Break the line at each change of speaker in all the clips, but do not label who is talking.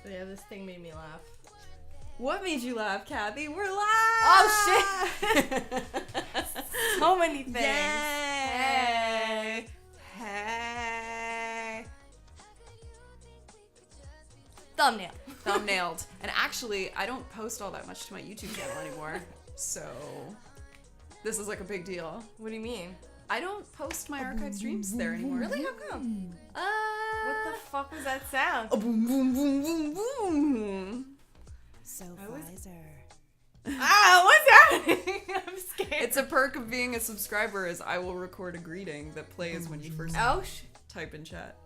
So yeah, this thing made me laugh.
What made you laugh, Cathy? We're live!
Oh shit! So many things.
Yay! Hey! Thumbnailed. And actually, I don't post all that much to my YouTube channel anymore. So, this is like a big deal.
What do you mean?
I don't post my archive streams there anymore.
Really? How come? What the fuck was that sound?
Boom, boom, boom, boom, boom.
So
was-
Pfizer.
What's happening? I'm scared.
It's a perk of being a subscriber is I will record a greeting that plays when you first type in chat.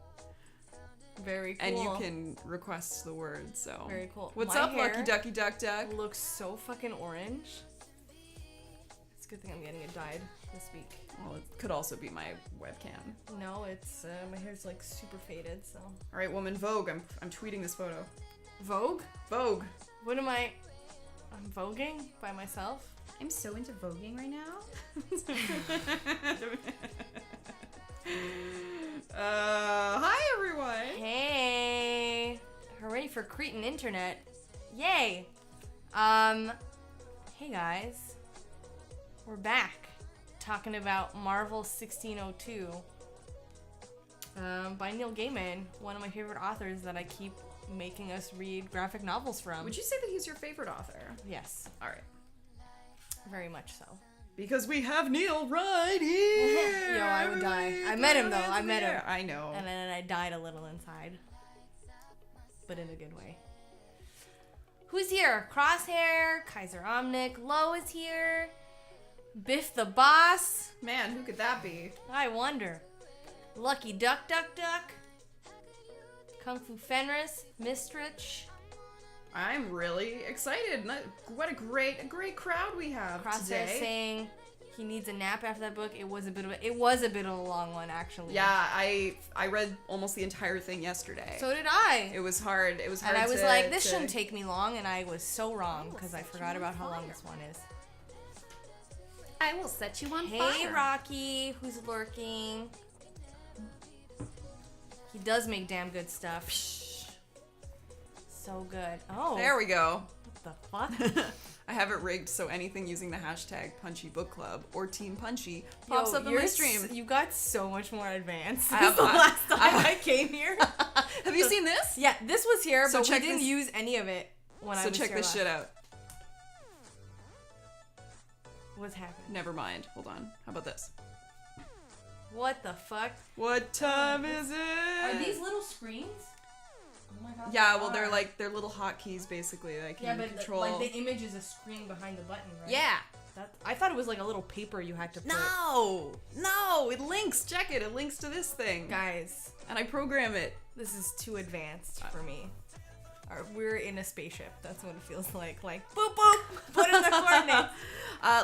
Very cool.
And you can request the word, so.
Very cool.
What's
My
up,
hair
Lucky Ducky Duck Duck?
looks so fucking orange. It's a good thing I'm getting it dyed this week.
Well, it could also be my webcam.
No, it's my hair's like super faded, so.
All right, woman, Vogue. I'm tweeting this photo.
Vogue?
Vogue.
What am I? I'm voguing by myself?
I'm so into voguing right now. Hi everyone.
Hey, we're ready for Cretan Internet. Yay. Hey guys, we're back talking about Marvel 1602 by Neale Gaiman, one of my favorite authors that I keep making us read graphic novels from.
Would you say that he's your favorite author?
Yes,
All right.
very much so.
Because we have Neale right here.
Yo, I would die. I met him though. I met him.
I know.
And then I died a little inside. But in a good way. Who's here? Crosshair, Kaiser Omnic, Lo is here. Biff the Boss.
Man, who could that be?
I wonder. Lucky Duck Duck Duck. Kung Fu Fenris, Mistrich.
I'm really excited. What a great crowd we have
Crosshair
today.
saying he needs a nap after that book. It was a bit of a long one actually.
Yeah, I read almost the entire thing yesterday.
So did I.
It was hard. It was hard.
And I was like, this shouldn't take me long, and I was so wrong because I forgot about how long this one is.
I will set you on
Hey,
fire.
Rocky, who's lurking? He does make damn good stuff. So good. Oh,
There we go.
what the fuck?
I have it rigged so anything using the hashtag Punchy Book Club or Team Punchy pops up in my stream.
You got so much more advanced
I have-
since the last time
I-
I came here.
Have you seen this?
Yeah, this was here,
So
but we
check
didn't
this-
use any of it when I
So
was
check
here
this
last.
shit out.
What's happening?
Never mind. Hold on. How about this?
What the fuck?
What time is it?
Are these little screens? Oh my god.
Yeah,
they
well,
are.
they're little hotkeys basically that I can
Yeah, but
control.
like the image is a screen behind the button, right?
Yeah.
I thought it was like a little paper you had to put.
No, it links. Check it. It links to this thing.
Guys,
And I program it.
this is too advanced for me. We're in a spaceship. That's what it feels like. Like, boop, boop, put in the coordinates.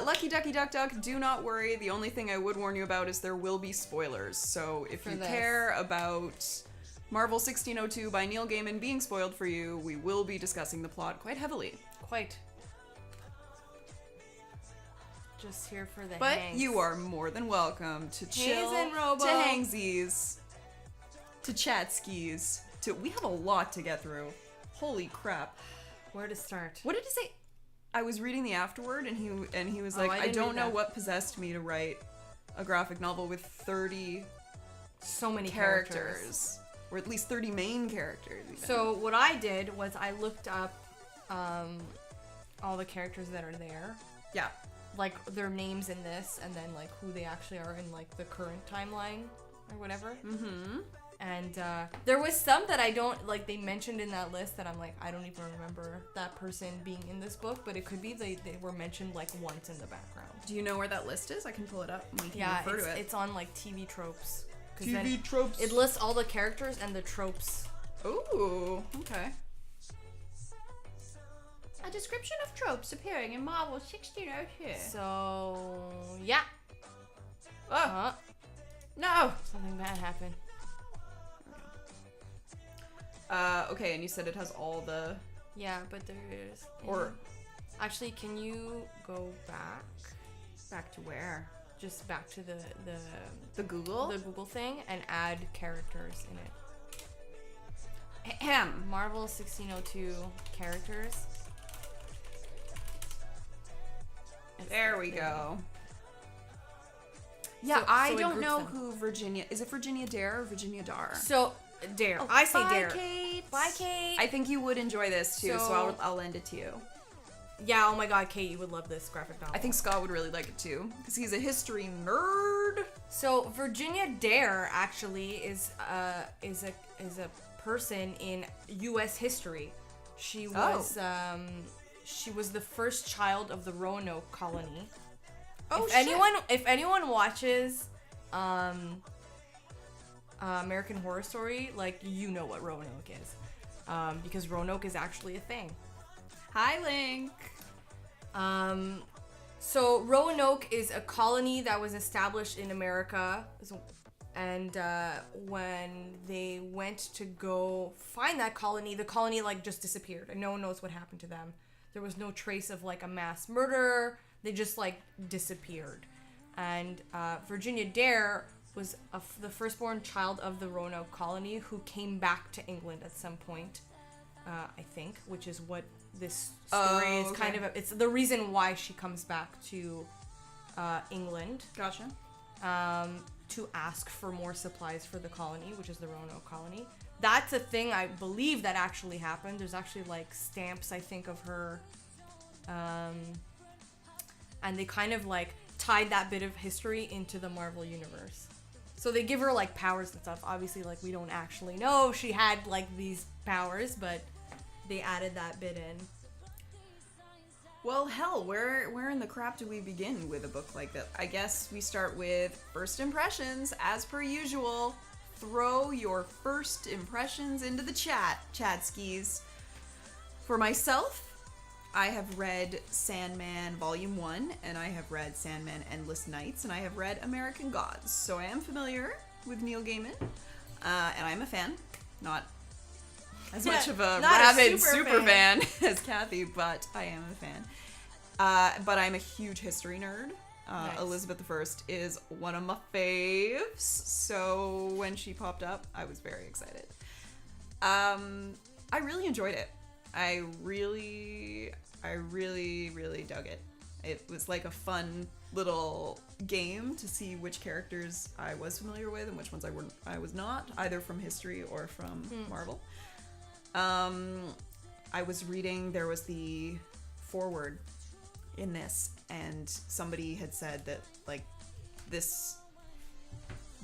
Lucky Ducky Duck Duck, do not worry. The only thing I would warn you about is there will be spoilers. So if
For
you
this.
care about Marvel 1602 by Neale Gaiman being spoiled for you, we will be discussing the plot quite heavily.
Quite. Just here for the
But
hangs.
you are more than welcome to chill,
and Robo.
to hangsies, to chat skis. We have a lot to get through. Holy crap.
Where to start?
What did he say? I was reading the afterword and he was
Oh,
like,
I
I
didn't
don't
read
know
that.
what possessed me to write a graphic novel with 30
So many
characters. Or at least 30 main characters. Even.
So what I did was I looked up all the characters that are there.
yeah.
Like their names in this, and then like who they actually are in like the current timeline or whatever.
Mm-hmm.
And there was some that I don't like. They mentioned in that list that I'm like, I don't even remember that person being in this book, but it could be they were mentioned like once in the background.
Do you know where that list is? I can pull it up and we can
Yeah,
refer to it.
it's on like TV tropes. 'Cause then
tropes.
it lists all the characters and the tropes.
Ooh, okay.
A description of tropes appearing in Marvel 1602.
So yeah.
Oh, no!
Something bad happened.
Okay, and you said it has all the...
Yeah, but there's...
Or...
Actually, can you go back?
Back to where?
Just back to the
The Google?
Google thing and add characters in it.
Ahem.
Marvel 1602 characters.
There we go. Yeah,
So
I
it
don't
groups
know
them.
who Virginia... Is it Virginia Dare or Virginia Dar?
So, Dare. I say
Bye,
Dare.
Kate.
Bye, Kate.
I think you would enjoy this too, so
So-
I'll lend it to you.
Yeah, oh my god, Kate, you would love this graphic novel.
I think Scott would really like it too, because he's a history nerd.
So Virginia Dare actually is a person in U.S. history. She was the first child of the Roanoke colony.
Oh,
If anyone watches American Horror Story, like, you know what Roanoke is, because Roanoke is actually a thing.
Hi, Link.
So Roanoke is a colony that was established in America, and when they went to go find that colony, the colony like just disappeared, and no one knows what happened to them. There was no trace of like a mass murder. They just like disappeared. And Virginia Dare was the firstborn child of the Roanoke colony who came back to England at some point, I think, which is what this story is kind of. It's the reason why she comes back to England.
Gotcha.
To ask for more supplies for the colony, which is the Roanoke colony. That's a thing I believe that actually happened. There's actually like stamps, I think, of her, and they kind of like tied that bit of history into the Marvel universe. So they give her like powers and stuff. Obviously, like, we don't actually know she had like these powers, but they added that bit in.
Well, hell, where in the crap do we begin with a book like that? I guess we start with first impressions, as per usual. Throw your first impressions into the chat, Chatskis. For myself, I have read Sandman Volume 1, and I have read Sandman Endless Nights, and I have read American Gods. So I am familiar with Neale Gaiman, and I'm a fan. Not as much of a
Not a
rabid
super
super fan as Cathy, but I am a fan. But I'm a huge history nerd.
Nice.
Elizabeth I is one of my faves, so when she popped up, I was very excited. I really enjoyed it. I really dug it. It was like a fun little game to see which characters I was familiar with and which ones I was not, either from history or from Marvel. I was reading, there was the foreword in this, and somebody had said that like this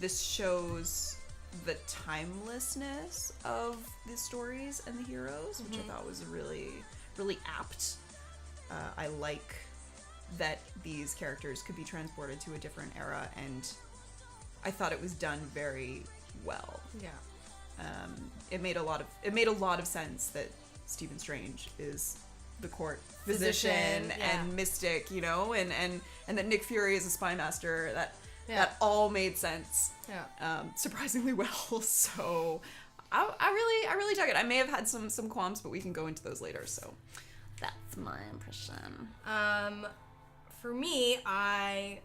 shows the timelessness of the stories and the heroes, which I thought was really apt. I like that these characters could be transported to a different era, and I thought it was done very well.
Yeah.
It made a lot of sense that Stephen Strange is the court physician and mystic, you know, and that Nick Fury is a spy master. That all made sense.
Yeah.
Surprisingly well. So I really dug it. I may have had some qualms, but we can go into those later. So that's my impression.
For me, I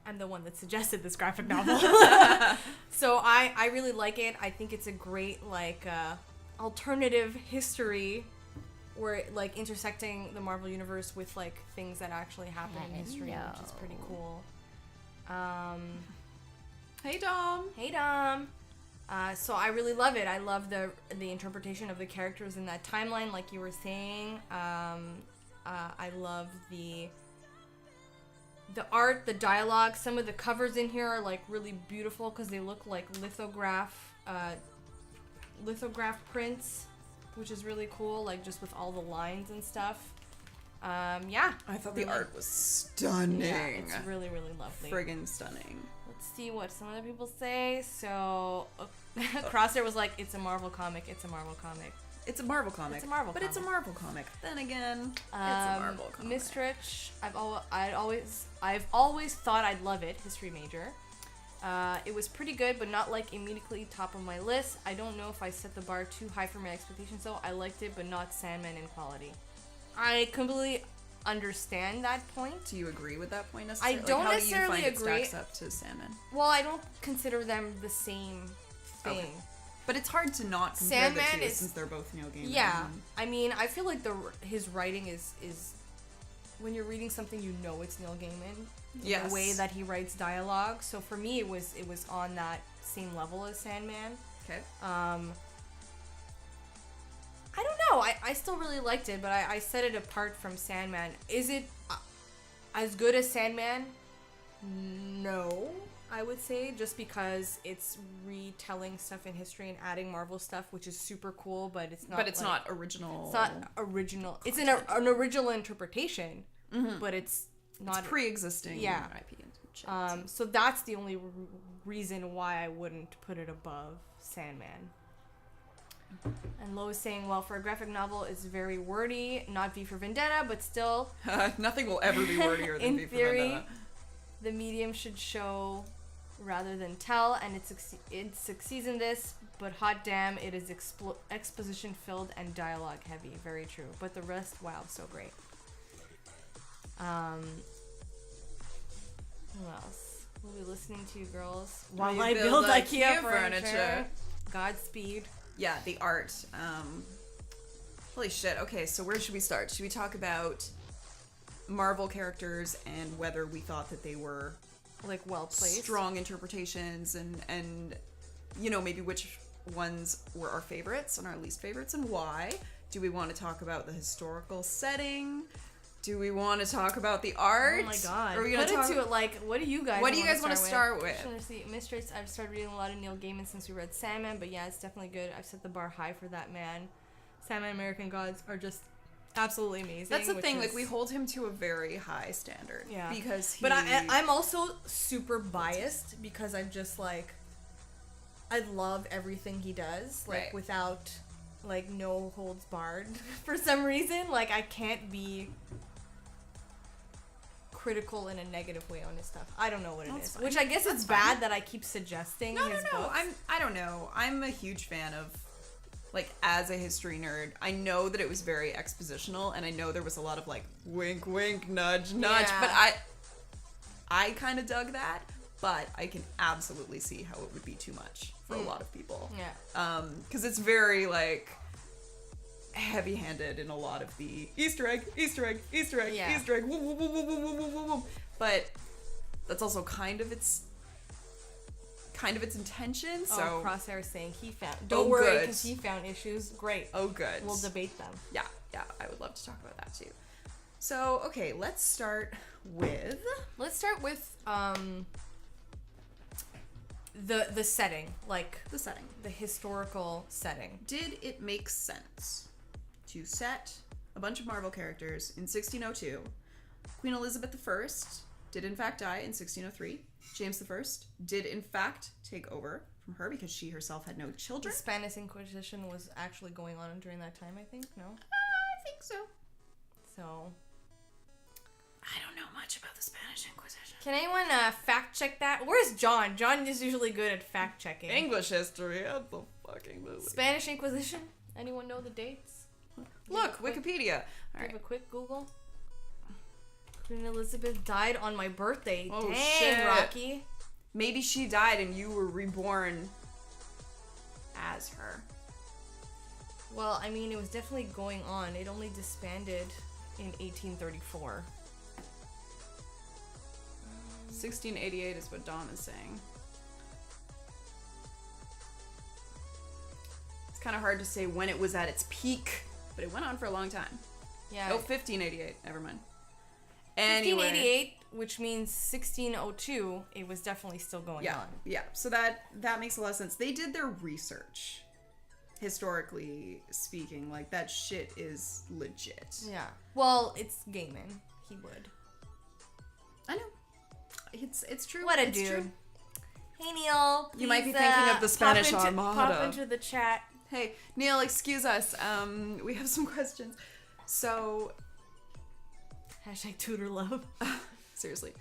am the one that suggested this graphic novel. So I really like it. I think it's a great like alternative history where like intersecting the Marvel universe with like things that actually happen in history, which is pretty cool.
Hey Dom.
Hey Dom. So I really love it. I love the interpretation of the characters in that timeline, like you were saying. I love the art, the dialogue. Some of the covers in here are like really beautiful because they look like lithograph prints, which is really cool. Like just with all the lines and stuff. Yeah.
I thought the art was stunning.
Yeah, it's really, really lovely.
Friggin' stunning.
Let's see what some other people say. So, Crosshair was like, "It's a Marvel comic. It's a Marvel comic."
It's a Marvel comic.
It's a Marvel
but
comic.
it's a Marvel comic. Then again, it's a Marvel comic.
Mistrich, I've always thought I'd love it. History major. It was pretty good, but not like immediately top of my list. I don't know if I set the bar too high for my expectations though. I liked it, but not Sandman in quality. I completely understand that point.
Do you agree with that point necessarily?
I don't
how
necessarily
do you find
agree.
It stacks up to Sandman?
Well, I don't consider them the same thing.
Okay. But it's hard to not compare the
Sandman
two
is-
since they're both Neil Gaiman.
Yeah, I mean, I feel like his writing is when you're reading something, you know it's Neil Gaiman.
Yes.
The way that he writes dialogue. So for me, it was on that same level as Sandman.
Okay.
I don't know. I still really liked it, but I set it apart from Sandman. Is it as good as Sandman? No, I would say, just because it's retelling stuff in history and adding Marvel stuff, which is super cool, but it's not.
But it's
like,
not original.
It's not original. It's an original interpretation, but it's not
pre-existing
Yeah.
IP and shit.
So that's the only reason why I wouldn't put it above Sandman. And Lo is saying, well, for a graphic novel, it's very wordy, not V for Vendetta, but still,
Nothing will ever be wordier than
in
V for
theory,
Vendetta.
the medium should show rather than tell, and it succeeds in this, but hot damn, it is exposition filled and dialogue heavy. Very true. But the rest, wow, so great. Who else? We'll be listening to you girls while
you
I
build
build
IKEA
IKEA
furniture.
furniture. Godspeed.
Yeah, the art. Holy shit. Okay, so where should we start? Should we talk about Marvel characters and whether we thought that they were
Like, well placed.
strong interpretations and maybe which ones were our favorites and our least favorites and why? Do we want to talk about the historical setting? Do we want to talk about the art?
Oh my god.
Are we
Put
gonna
it to it like, what do you guys
What do you
wanna
guys want to start with?
Just wanna see, Mistress, I've started reading a lot of Neil Gaiman since we read Sandman, but yeah, it's definitely good. I've set the bar high for that man. Sandman American Gods are just absolutely amazing.
That's the thing,
is-
like we hold him to a very high standard.
Yeah.
Because he...
But I'm also super biased because I'm just like, I love everything he does, like
Right.
without, like, no holds barred for some reason. Like, I can't be critical in a negative way on his stuff. I don't know what it
That's
is.
fine.
Which I guess
That's
it's
fine.
bad that I keep suggesting
No,
his
no.
books.
I don't know. I'm a huge fan of, like, as a history nerd, I know that it was very expositional, and I know there was a lot of, like, wink, wink, nudge, nudge,
Yeah.
but I kind of dug that, but I can absolutely see how it would be too much for a lot of people.
Yeah.
Because it's very, like, heavy-handed in a lot of the Easter egg, Easter egg, Easter egg,
Yeah.
Easter egg, woo, woo, woo, woo, woo, woo, woo, woo. But that's also kind of its intention. So
Crosshair is saying he found.
Oh,
Don't worry,
good.
because he found issues. Great.
good.
We'll debate them.
Yeah, I would love to talk about that too. So, okay, let's start with
Let's start with the setting, like
the setting.
the historical setting.
Did it make sense to set a bunch of Marvel characters in 1602? Queen Elizabeth I did in fact die in 1603. James I did in fact take over from her because she herself had no
The
children.
Spanish Inquisition was actually going on during that time, I think. No,
I think so.
so
I don't know much about the Spanish Inquisition.
can anyone fact check that? Where's John? John is usually good at fact checking.
English history, what the fucking movie.
Spanish Inquisition. Anyone know the dates?
Look,
Quick.
Wikipedia. All
Give
right.
a quick Google. Queen Elizabeth died on my birthday.
Oh,
Dang,
shit.
Rocky.
Maybe she died and you were reborn as her.
Well, I mean, it was definitely going on. It only disbanded in 1834.
1688 is what Dawn is saying. It's kind of hard to say when it was at its peak, but it went on for a long time.
Yeah.
Oh, 1588. Never mind. Anyway.
1588, which means 1602, it was definitely still going
Yeah,
on.
yeah. So that makes a lot of sense. They did their research, historically speaking. Like, that shit is legit.
Yeah. Well, it's Gaiman. He would.
I know. It's true.
What a
it's
dude.
True.
Hey, Neale.
You might be
please,
thinking of the Spanish
pop
Armada.
Pop into the chat.
Hey, Neale, excuse us. We have some questions. So,
Hashtag tutor love.
seriously.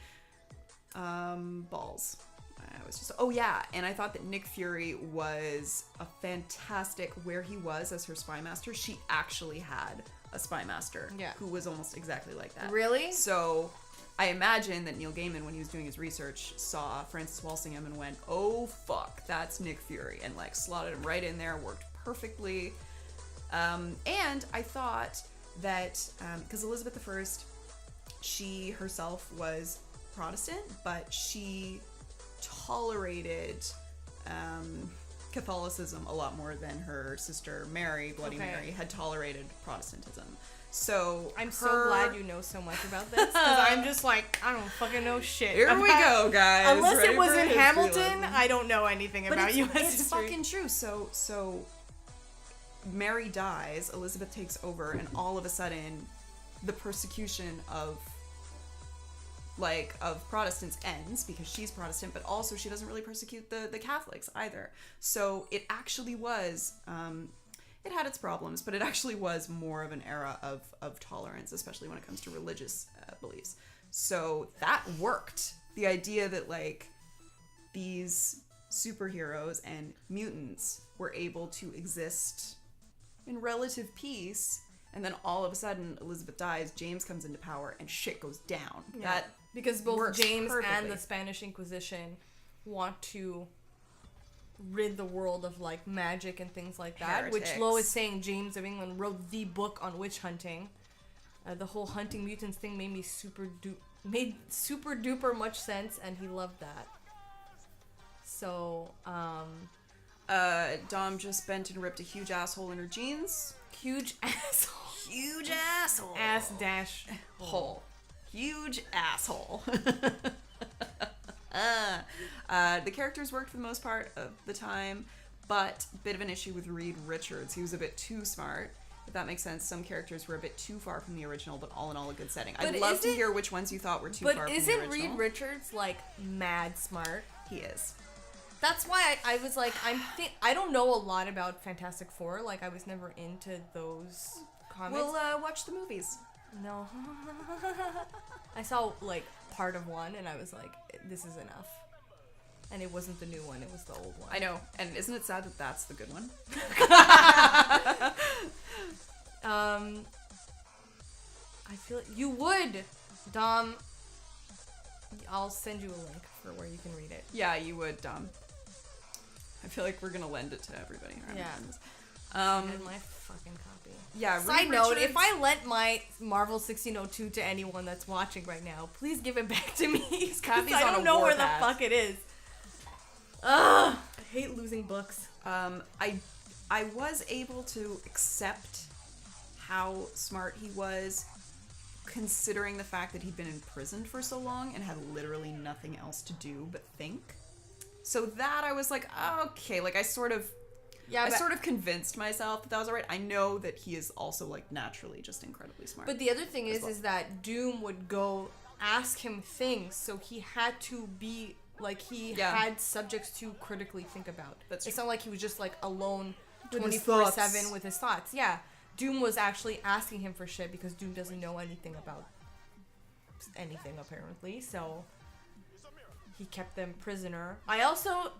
Balls. I was just... Oh, yeah. And I thought that Nick Fury was a fantastic... Where he was as her spy master, she actually had a spy master
Yeah.
who was almost exactly like that.
Really?
So, I imagine that Neil Gaiman, when he was doing his research, saw Francis Walsingham and went, oh fuck, that's Nick Fury, and like slotted him right in there, worked perfectly. And I thought that, because Elizabeth I, she herself was Protestant, but she tolerated Catholicism a lot more than her sister Mary, Bloody Mary, had tolerated Protestantism. So
I'm so glad you know so much about this, because I'm just like, I don't fucking know shit.
Here we go, guys.
Unless
Ready
it was
for
in
history
Hamilton,
lesson.
I don't know anything
But
about U.S.
it's
history.
fucking true. So Mary dies, Elizabeth takes over, and all of a sudden, the persecution of Protestants ends because she's Protestant, but also she doesn't really persecute the Catholics either. So it actually was, it had its problems, but it actually was more of an era of tolerance, especially when it comes to religious beliefs. So that worked. The idea that like these superheroes and mutants were able to exist in relative peace, and then all of a sudden Elizabeth dies, James comes into power, and shit goes down.
Yeah.
That
because both
works
James and
perfectly.
the Spanish Inquisition want to rid the world of like magic and things like that. Which
Heretics.
Lo is saying James of England wrote the book on witch hunting. The whole hunting mutants thing made super duper much sense, and he loved that. So,
Dom just bent and ripped a huge asshole in her jeans.
huge asshole.
Huge asshole.
Ass dash
hole. Huge asshole. The characters worked for the most part of the time, but a bit of an issue with Reed Richards. He was a bit too smart. If that makes sense, some characters were a bit too far from the original, but all in all a good setting. I'd
But
love to
isn't-
hear which ones you thought were too far
But
from the
isn't
original.
Reed Richards like mad smart?
He is.
That's why I was like, I don't know a lot about Fantastic Four. Like, I was never into those comics.
We'll watch the movies.
No. I saw like part of one, and I was like, this is enough. And it wasn't the new one; it was the old one.
I know, and isn't it sad that that's the good one?
I feel you would, Dom. I'll send you a link for where you can read it.
Yeah, you would, Dom. I feel like we're gonna lend it to everybody.
Yeah.
Um,
My fucking copy.
yeah.
Side
Reed
note:
Richards-
if I lent my Marvel 1602 to anyone that's watching right now, please give it back to me. 'Cause
Kathy's
I
on
don't
a
know where
warpath.
the fuck it is. Ugh, I hate losing books.
I was able to accept how smart he was, considering the fact that he'd been imprisoned for so long and had literally nothing else to do but think. So that I was like, okay, like I sort of convinced myself that was alright. I know that he is also like naturally just incredibly smart.
But the other thing is,
well.
is that Doom would go ask him things, so he had to be like had subjects to critically think about.
That's
it's
true.
not like he was just like alone
With his
24/7 with his thoughts. Yeah, Doom was actually asking him for shit because Doom doesn't know anything about anything apparently. So he kept them prisoner. I also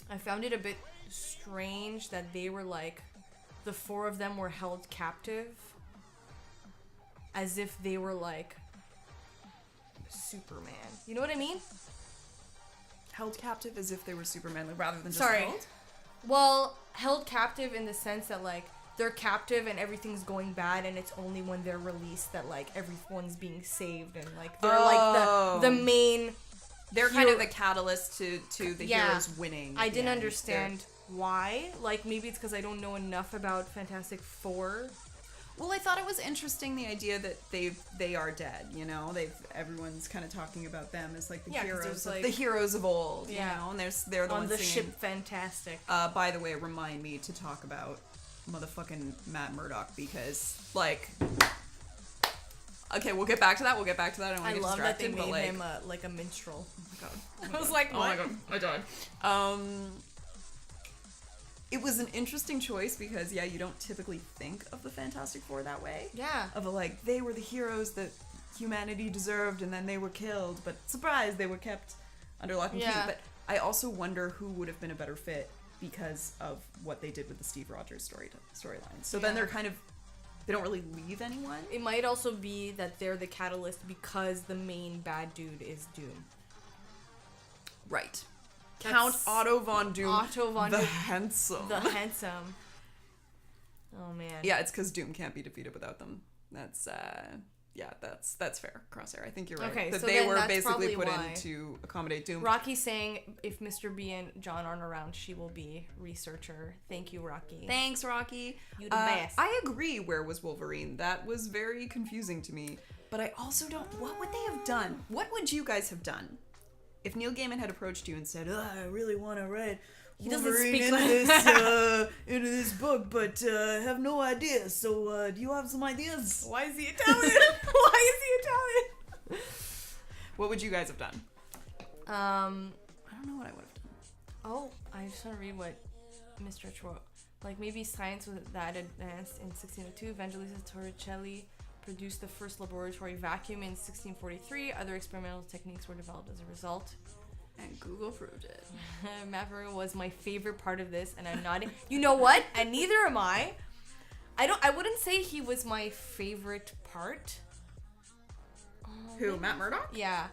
I found it a bit strange that they were like the four of them were held captive as if they were like Superman. You know what I mean?
held captive as if they were Superman, like, rather than just
Sorry.
held?
Well, held captive in the sense that like they're captive and everything's going bad, and it's only when they're released that like everyone's being saved, and like they're like the main.
They're kind of the catalyst to the
Yeah.
heroes winning.
I
at the
didn't
end.
understand why. Like maybe it's because I don't know enough about Fantastic Four.
Well, I thought it was interesting, the idea that they are dead. You know, everyone's kind of talking about them as like the
Yeah, 'cause
heroes,
there's,
of,
like-
the heroes of old.
Yeah.
You know, and they're the
On
ones
the
singing.
ship Fantastic.
By the way, remind me to talk about motherfucking Matt Murdock, because like. Okay, we'll get back to that. I don't want to
I
get
love that they
distracted,
made
but
him like a minstrel.
Oh my god.
I was like,
Oh
what?
my god, I died. It was an interesting choice because, yeah, you don't typically think of the Fantastic Four that way.
Yeah.
Of like, they were the heroes that humanity deserved and then they were killed, but surprise, they were kept under lock and key.
Yeah.
But I also wonder who would have been a better fit because of what they did with the Steve Rogers storyline. So then
Yeah.
they're kind of They don't really leave anyone.
It might also be that they're the catalyst because the main bad dude is Doom.
Right.
That's
Count Otto von Doom.
Otto von
the
Doom.
handsome.
The handsome. Oh man.
Yeah, it's because Doom can't be defeated without them. That's that's fair, Crosshair. I think you're right.
Okay,
that
so
they
then
were
that's
basically put
probably
in to accommodate Doom.
Rocky's saying if Mr. B and John aren't around, she will be researcher. Thank you, Rocky.
Thanks, Rocky.
You the best.
I agree. Where was Wolverine? That was very confusing to me. But I also don't. What would they have done? What would you guys have done if Neil Gaiman had approached you and said, I really want to write
doesn't
Wolverine
speak
into
like
into this book, but I have no ideas. So do you have some ideas?
Why is he Italian? Why is he Italian?
What would you guys have done? I don't know what I would have done.
Oh, I just want to read what Mr. wrote. Like, maybe science was that advanced in 1602. Evangelista Torricelli produced the first laboratory vacuum in 1643. Other experimental techniques were developed as a result.
And Google proved it.
Maverick was my favorite part of this, and I'm not. You know what? And neither am I. I wouldn't say he was my favorite part.
Who? Matt Murdock?
Yeah.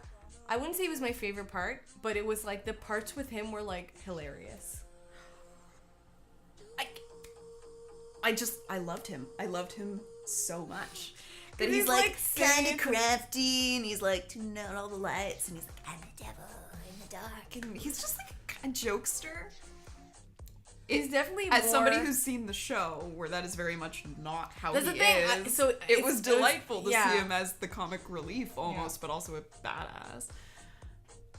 I wouldn't say he was my favorite part, but it was like the parts with him were like hilarious.
I loved him. I loved him so much.
That
That he's
he's,
like
like,
kind
saying
of crafty, and he's like tuning out all the lights, and he's like, I'm the devil in the dark, and he's just like a kind of jokester.
He's definitely
As
more...
somebody who's seen the show, where that is very much not how
That's
he
the thing.
is,
So
it was delightful to
yeah.
see him as the comic relief almost, but also a badass.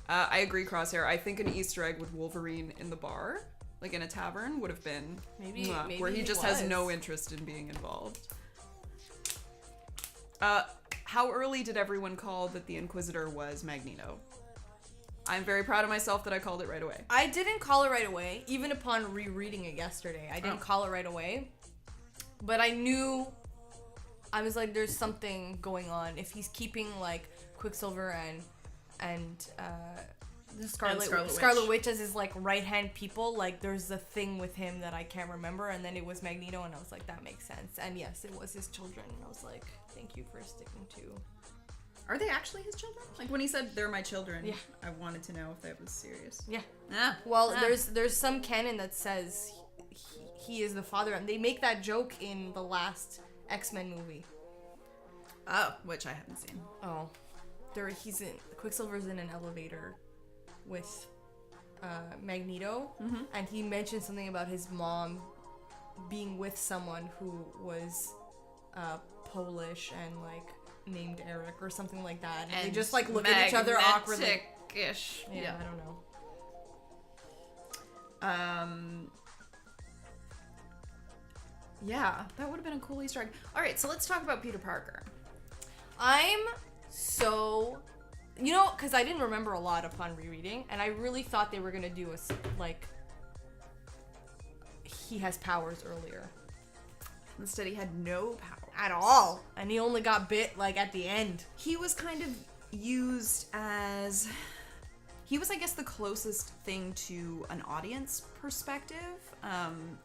I agree, Crosshair. I think an Easter egg with Wolverine in the bar, like in a tavern, would have been
Maybe
where he
he
just has
was.
no interest in being involved. How early did everyone call that the Inquisitor was Magneto? I'm very proud of myself that I called it right away.
I didn't call it right away, even upon rereading it yesterday. I didn't call it right away. But I knew, I was like, there's something going on. If he's keeping, like, Quicksilver and the Scarlet Witch as his, like, right-hand people, like, there's a thing with him that I can't remember. And then it was Magneto, and I was like, that makes sense. And yes, it was his children. And I was like, thank you for sticking to...
Are they actually his children? Like when he said they're my children,
Yeah.
I wanted to know if that was serious.
Yeah.
Well,
There's some canon that says he is the father, and they make that joke in the last X-Men movie.
Oh, which I haven't seen.
Oh, Quicksilver's in an elevator with Magneto, and he mentioned something about his mom being with someone who was Polish and like named Eric or something like that, and they just like look at each other awkwardly.
Magnetic-ish.
Yeah, I don't know.
Yeah, that would have been a cool Easter egg. All right, so let's talk about Peter Parker.
I'm so, because I didn't remember a lot upon rereading, and I really thought they were gonna do he has powers earlier.
Instead, he had no power
At all. And he only got bit, like, at the end.
He was kind of used as... He was, I guess, the closest thing to an audience perspective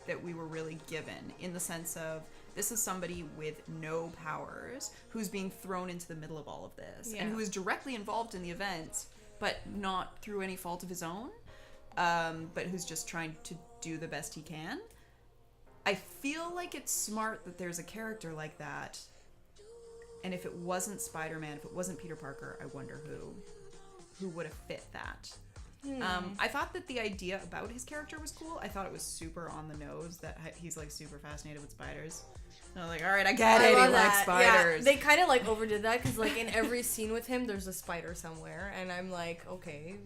that we were really given, in the sense of this is somebody with no powers who's being thrown into the middle of all of this, and who is directly involved in the event, but not through any fault of his own, but who's just trying to do the best he can. I feel like it's smart that there's a character like that, and if it wasn't Spider-Man, if it wasn't Peter Parker, I wonder who would have fit that. I thought that the idea about his character was cool. I thought it was super on the nose that he's like super fascinated with spiders. And I was like, all right, I get it. He likes spiders.
Yeah, they kind of like overdid that because like in every scene with him, there's a spider somewhere, and I'm like, okay,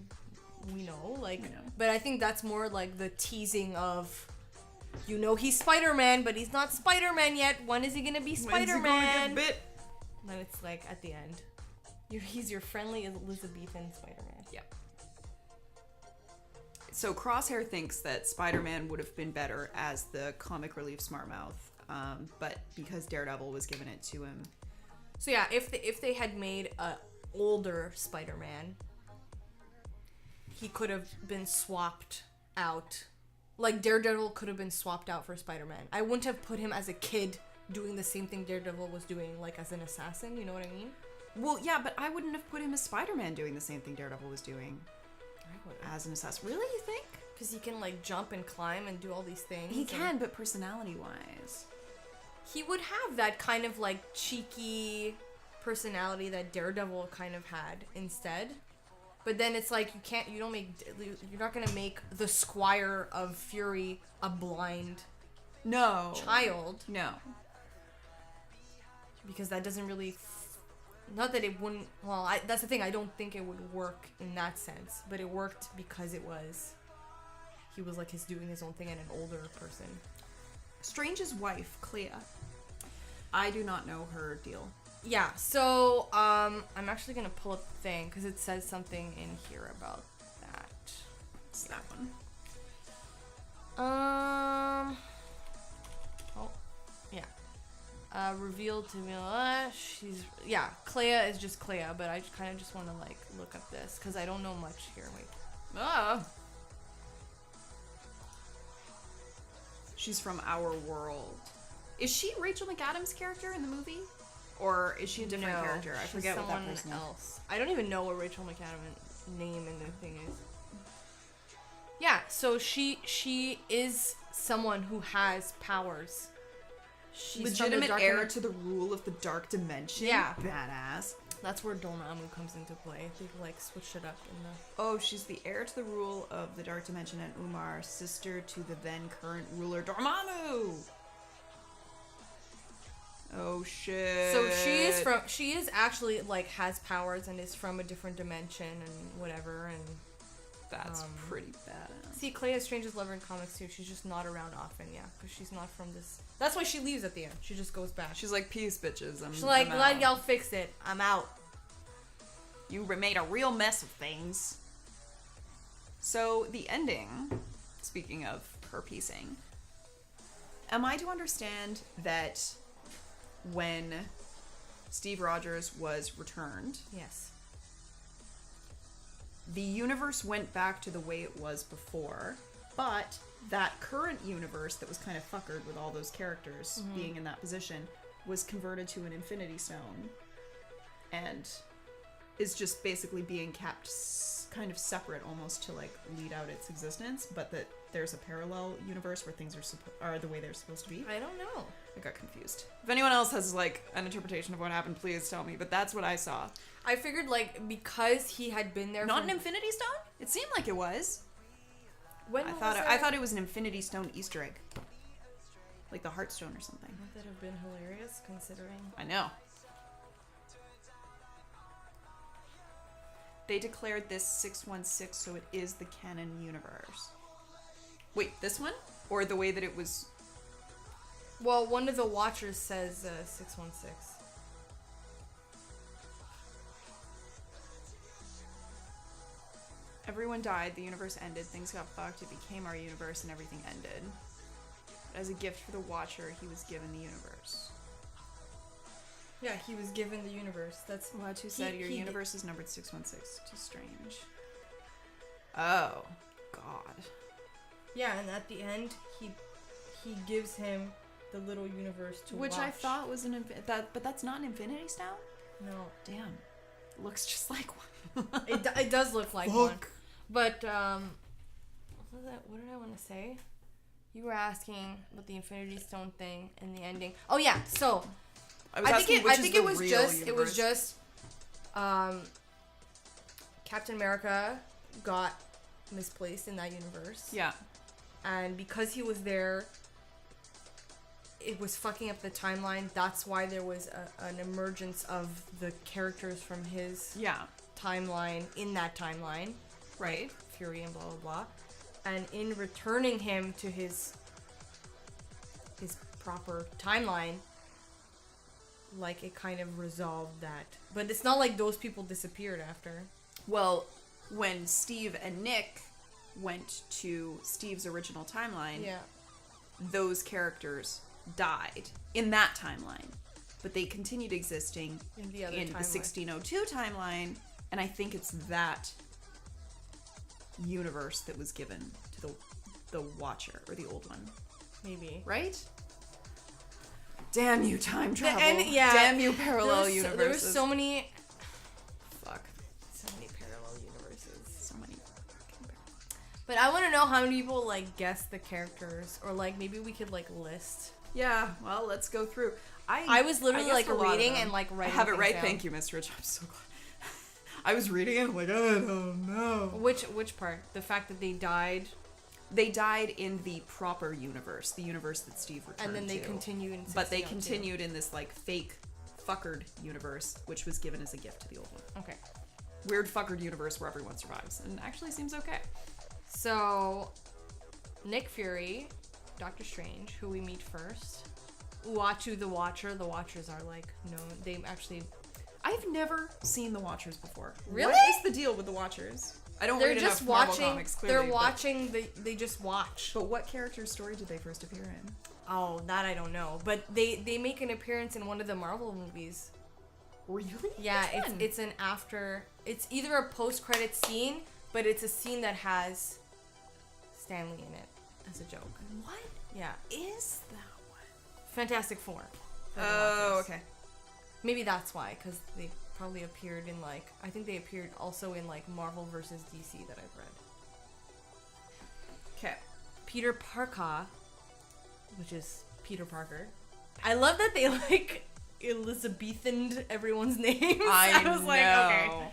we know, like, but I think that's more like the teasing of. He's Spider-Man, but he's not Spider-Man yet. When is he gonna be Spider-Man?
When's he gonna get bit?
Then it's like at the end. He's your friendly Elizabethan Spider-Man.
Yep. So Crosshair thinks that Spider-Man would have been better as the comic relief Smartmouth, but because Daredevil was giving it to him.
So yeah, if they had made a older Spider-Man, he could have been swapped out. Like, Daredevil could have been swapped out for Spider-Man. I wouldn't have put him as a kid doing the same thing Daredevil was doing, like as an assassin. You know what I mean?
Well, yeah, but I wouldn't have put him as Spider-Man doing the same thing Daredevil was doing as an assassin. Really, you think?
Because he can like jump and climb and do all these things.
He can, but personality-wise,
he would have that kind of like cheeky personality that Daredevil kind of had instead. But then it's like you're not gonna make the Squire of Fury a blind child.
No.
Because that doesn't really, not that it wouldn't, well, that's the thing, I don't think it would work in that sense, but it worked because he was like doing his own thing and an older person.
Strange's wife, Clea. I do not know her deal.
Yeah, so I'm actually gonna pull up the thing because it says something in here about that.
It's that one.
Oh, yeah. Revealed to me. Clea is just Clea, but I kind of just want to like look up this because I don't know much here. Wait.
She's from our world. Is she Rachel McAdams' character in the movie? Or is she a different character? I forget what that person
else. I don't even know what Rachel McAdams' name in the thing is. Yeah, so she is someone who has powers. She's
legitimate heir to the rule of the dark dimension.
Yeah.
Badass.
That's where Dormammu comes into play. They like switched it up in the...
Oh, she's the heir to the rule of the dark dimension and Umar, sister to the then current ruler Dormammu. Oh shit.
So she is actually like has powers and is from a different dimension and whatever, and
that's pretty badass.
See, Clea is Strange's lover in comics too. She's just not around often, yeah, because she's not from this. That's why she leaves at the end. She just goes back.
She's like, peace, bitches.
She's like, glad y'all fixed it. I'm out.
You made a real mess of things. So the ending, speaking of her piecing, am I to understand that when Steve Rogers was returned,
yes,
the universe went back to the way it was before, but that current universe that was kind of fuckered with all those characters being in that position was converted to an Infinity Stone and is just basically being kept kind of separate almost to like lead out its existence, but that there's a parallel universe where things are the way they're supposed to be.
I don't know.
I got confused. If anyone else has like an interpretation of what happened, please tell me, but that's what I saw.
I figured like because he had been there
Not an Infinity Stone? It seemed like it was. I thought it was an Infinity Stone Easter egg. Like the Heartstone or something.
Wouldn't that have been hilarious considering?
I know. They declared this 616, so it is the canon universe. Wait, this one? Or the way that it was...
Well, one of the Watchers says 616.
Everyone died, the universe ended, things got fucked, it became our universe, and everything ended. As a gift for the Watcher, he was given the universe.
Yeah, he was given the universe. That's
what who said your universe is numbered 616. Too strange. Oh, God.
Yeah, and at the end, he gives him the little universe to
Which
watch.
I thought was but that's not an Infinity Stone?
No.
Damn. It looks just like one.
it does look like one. But, what did I want to say? You were asking about the Infinity Stone thing and the ending. Oh, yeah, so... I think it was just Captain America got misplaced in that universe.
Yeah.
And because he was there, it was fucking up the timeline. That's why there was an emergence of the characters from his timeline in that timeline.
Right.
Fury and blah, blah, blah. And in returning him to his proper timeline, like, it kind of resolved that. But it's not like those people disappeared after.
Well, when Steve and Nick went to Steve's original timeline, those characters died in that timeline. But they continued existing
in the
1602 timeline, and I think it's that universe that was given to the Watcher, or the old one.
Maybe.
Right? Damn you, time travel.
yeah.
Damn you, parallel universes.
There was so many.
Fuck.
So many parallel universes.
So many.
But I want to know how many people like guess the characters, or like maybe we could like list.
Yeah, well, let's go through.
I was literally
guess
like
a lot of
reading
them.
and like writing.
I have it
things
right.
down.
Thank you, Mr. Rich. I'm so glad. I was reading it. I'm like, I don't know.
Which part? The fact that they died,
They died in the proper universe, the universe that Steve returned
and then they
to.
continued in.
But they
60 on too.
continued in this like fake fuckered universe, which was given as a gift to the old one.
Okay.
Weird fuckered universe where everyone survives, and actually seems okay.
So, Nick Fury, Doctor Strange, who we meet first. Uatu the Watcher. The Watchers are like known. They actually.
I've never seen the Watchers before.
Really?
What is the deal with the Watchers? I don't
They're
read
just
enough Marvel
watching.
comics, clearly.
They're watching. They just watch.
But what character's story did they first appear in?
Oh, that I don't know. But they make an appearance in one of the Marvel movies.
Really?
Yeah,
Which one?
it's an after. It's either a post-credit scene, but it's a scene that has Stanley in it as a joke.
What
Yeah,
is that one?
Fantastic Four. for the
Oh,
Watchers.
okay.
Maybe that's why, because they probably appeared in like I think they appeared also in like Marvel versus DC that I've read.
Okay.
Peter Parker, which is Peter Parker. I love that they like Elizabethaned everyone's names.
I
was
know.
like, okay.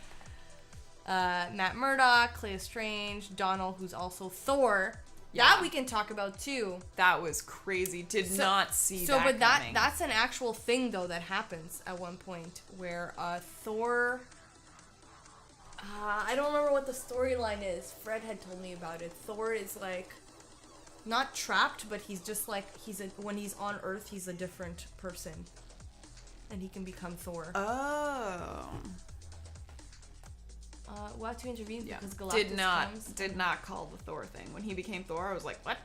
Matt Murdock, Clea Strange, Donald, who's also Thor.
Yeah.
That we can talk about too.
That was crazy. Did not see
So,
that
but
coming.
that's an actual thing though that happens at one point where Thor. I don't remember what the storyline is. Fred had told me about it. Thor is like not trapped, but he's just like when he's on Earth, he's a different person, and he can become Thor.
Oh.
Uatu intervenes
Yeah.
because Galactus comes.
Did not call the Thor thing. When he became Thor, I was like, what?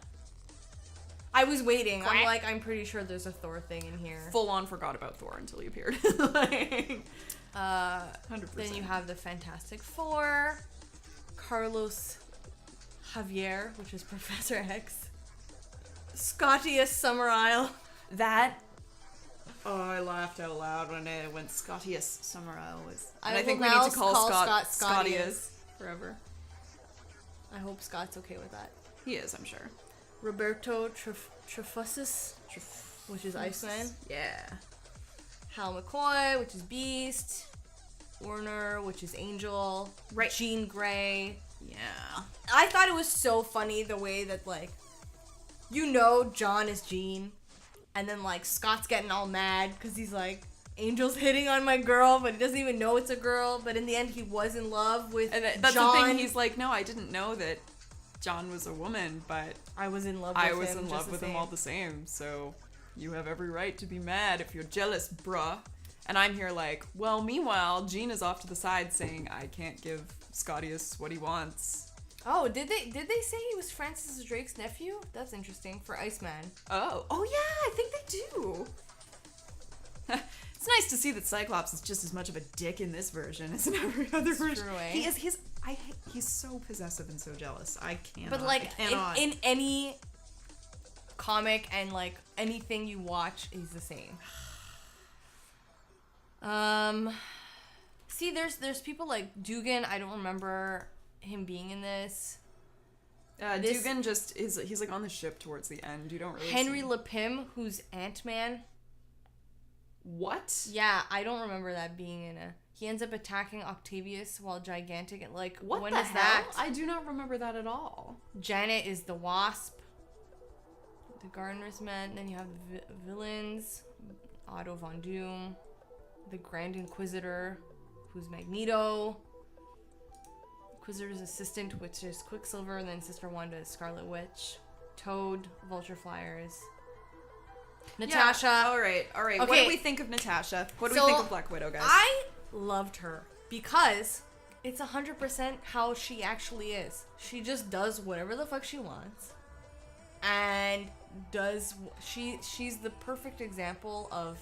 I was waiting.
Quack.
I'm like, I'm pretty sure there's a Thor thing in here.
Full on forgot about Thor until he appeared. Like, 100%.
Then you have the Fantastic Four, Carlos Javier, which is Professor X, Scotius Summerisle.
that. Oh, I laughed out loud when Scotius Summerisle was. And I
will
think we
now
need to call Scott
Scotius.
Scotius forever.
I hope Scott's okay with that.
He is, I'm sure.
Roberto Trefusis, which is Iceman.
Yeah.
Hal McCoy, which is Beast. Warner, which is Angel.
Right.
Jean Grey.
Yeah.
I thought it was so funny the way that, like, John is Jean. And then, like, Scott's getting all mad because he's like, Angel's hitting on my girl, but he doesn't even know it's a girl. But in the end, he was in love with
And that's
John.
the thing. He's like, no, I didn't know that John was a woman, but
I was in love with him.
I was in
just
love
the
with
same.
him all the same. So you have every right to be mad if you're jealous, bruh. And I'm here like, well, meanwhile, Jean is off to the side saying, I can't give Scotius what he wants.
Oh, did they say he was Francis Drake's nephew? That's interesting for Iceman.
Oh yeah, I think they do. It's nice to see that Cyclops is just as much of a dick in this version as in every other version.
true, eh?
He is. He's so possessive and so jealous. I can't.
But like in any comic and like anything you watch, he's the same. See, there's people like Dugan. I don't remember him being in this.
Dugan just is. He's like on the ship towards the end. You don't really.
Henry
see.
LePim, who's Ant-Man.
What?
Yeah, I don't remember that being in a. He ends up attacking Octavius while gigantic. And like,
What
when
the
is
hell?
that?
I do not remember that at all.
Janet is the Wasp. The Gardener's Men. Then you have the villains. Otto Von Doom. The Grand Inquisitor, who's Magneto. Inquisitor's assistant, which is Quicksilver. And then Sister Wanda is Scarlet Witch. Toad, Vulture Flyers. Natasha.
Yeah, all right. What
Okay.
do we think of Natasha? What do
So,
we think of Black Widow, guys?
I loved her because it's 100% how she actually is. She just does whatever the fuck she wants, and she's the perfect example of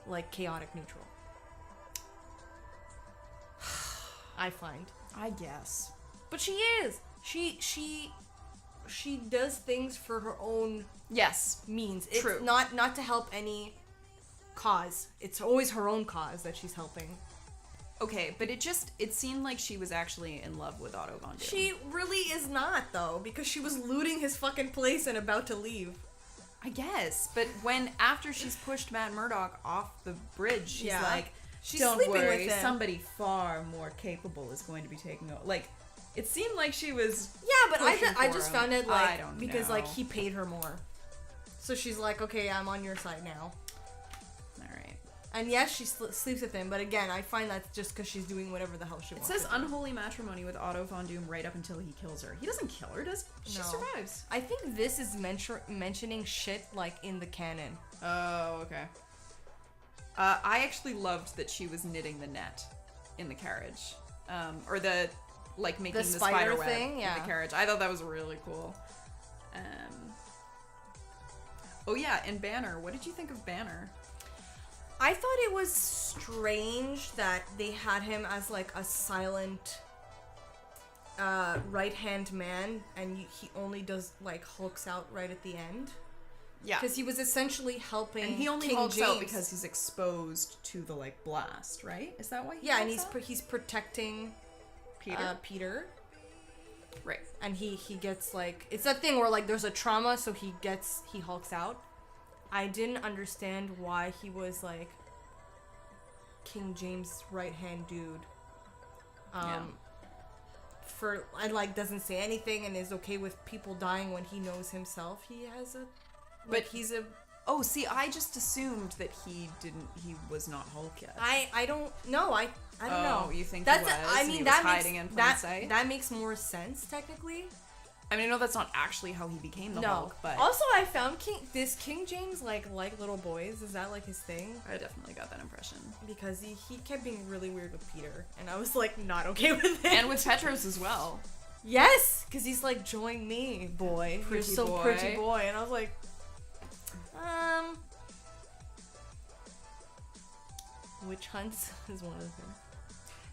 like chaotic neutral. I find,
I guess.
but she is. She does things for her own
Yes.
means. It's
True.
not to help any cause. It's always her own cause that she's helping.
Okay, but it seemed like she was actually in love with Otto von Doom.
She really is not, though, because she was looting his fucking place and about to leave.
I guess, but after she's pushed Matt Murdock off the bridge, she's like,
she's
don't
sleeping
worry,
with him.
somebody far more capable is going to be taking over. Like, it seemed like she was.
Yeah, but I
pushing
just
for
found
him.
it like
I don't
because
know.
like he paid her more, so she's like, okay, I'm on your side now.
All right.
And yes, she sleeps with him, but again, I find that's just because she's doing whatever the hell she
It
wants.
says
to do.
unholy matrimony with Otto von Doom right up until he kills her. He doesn't kill her, does he? She
No.
survives.
I think this is mentioning shit like in the canon.
Oh, okay. I actually loved that she was knitting the net in the carriage, or like making the spider web
thing, yeah.
in the carriage. I thought that was really cool. Oh yeah, and Banner. What did you think of Banner?
I thought it was strange that they had him as like a silent right-hand man, and he only does like hulks out right at the end.
Yeah,
Because he was essentially helping.
and he only
King
hulks
James.
out because he's exposed to the like blast, right? Is that why?
Yeah, and
hulks out?
he's protecting
Peter.
Peter,
Right.
and he gets like it's that thing where like there's a trauma, so he hulks out. I didn't understand why he was like King James' right hand dude. And like doesn't say anything and is okay with people dying when he knows himself he has a.
But
he's a.
Oh, see, I just assumed that he was not Hulk yet.
I don't know. I don't know.
Oh, you think
That's
he was?
I
and
mean
he was
that
hiding
makes
in plain
that
sight?
that makes more sense technically.
I mean, I know that's not actually how he became the
No.
Hulk, but
Also, I found King James like little boys. Is that like his thing?
I definitely got that impression.
Because he kept being really weird with Peter, and I was like not okay with it.
And with Petros as well.
Yes, because he's like, join me, boy. You're
Pretty
so
boy.
pretty, boy. And I was like, witch hunts is one of the things.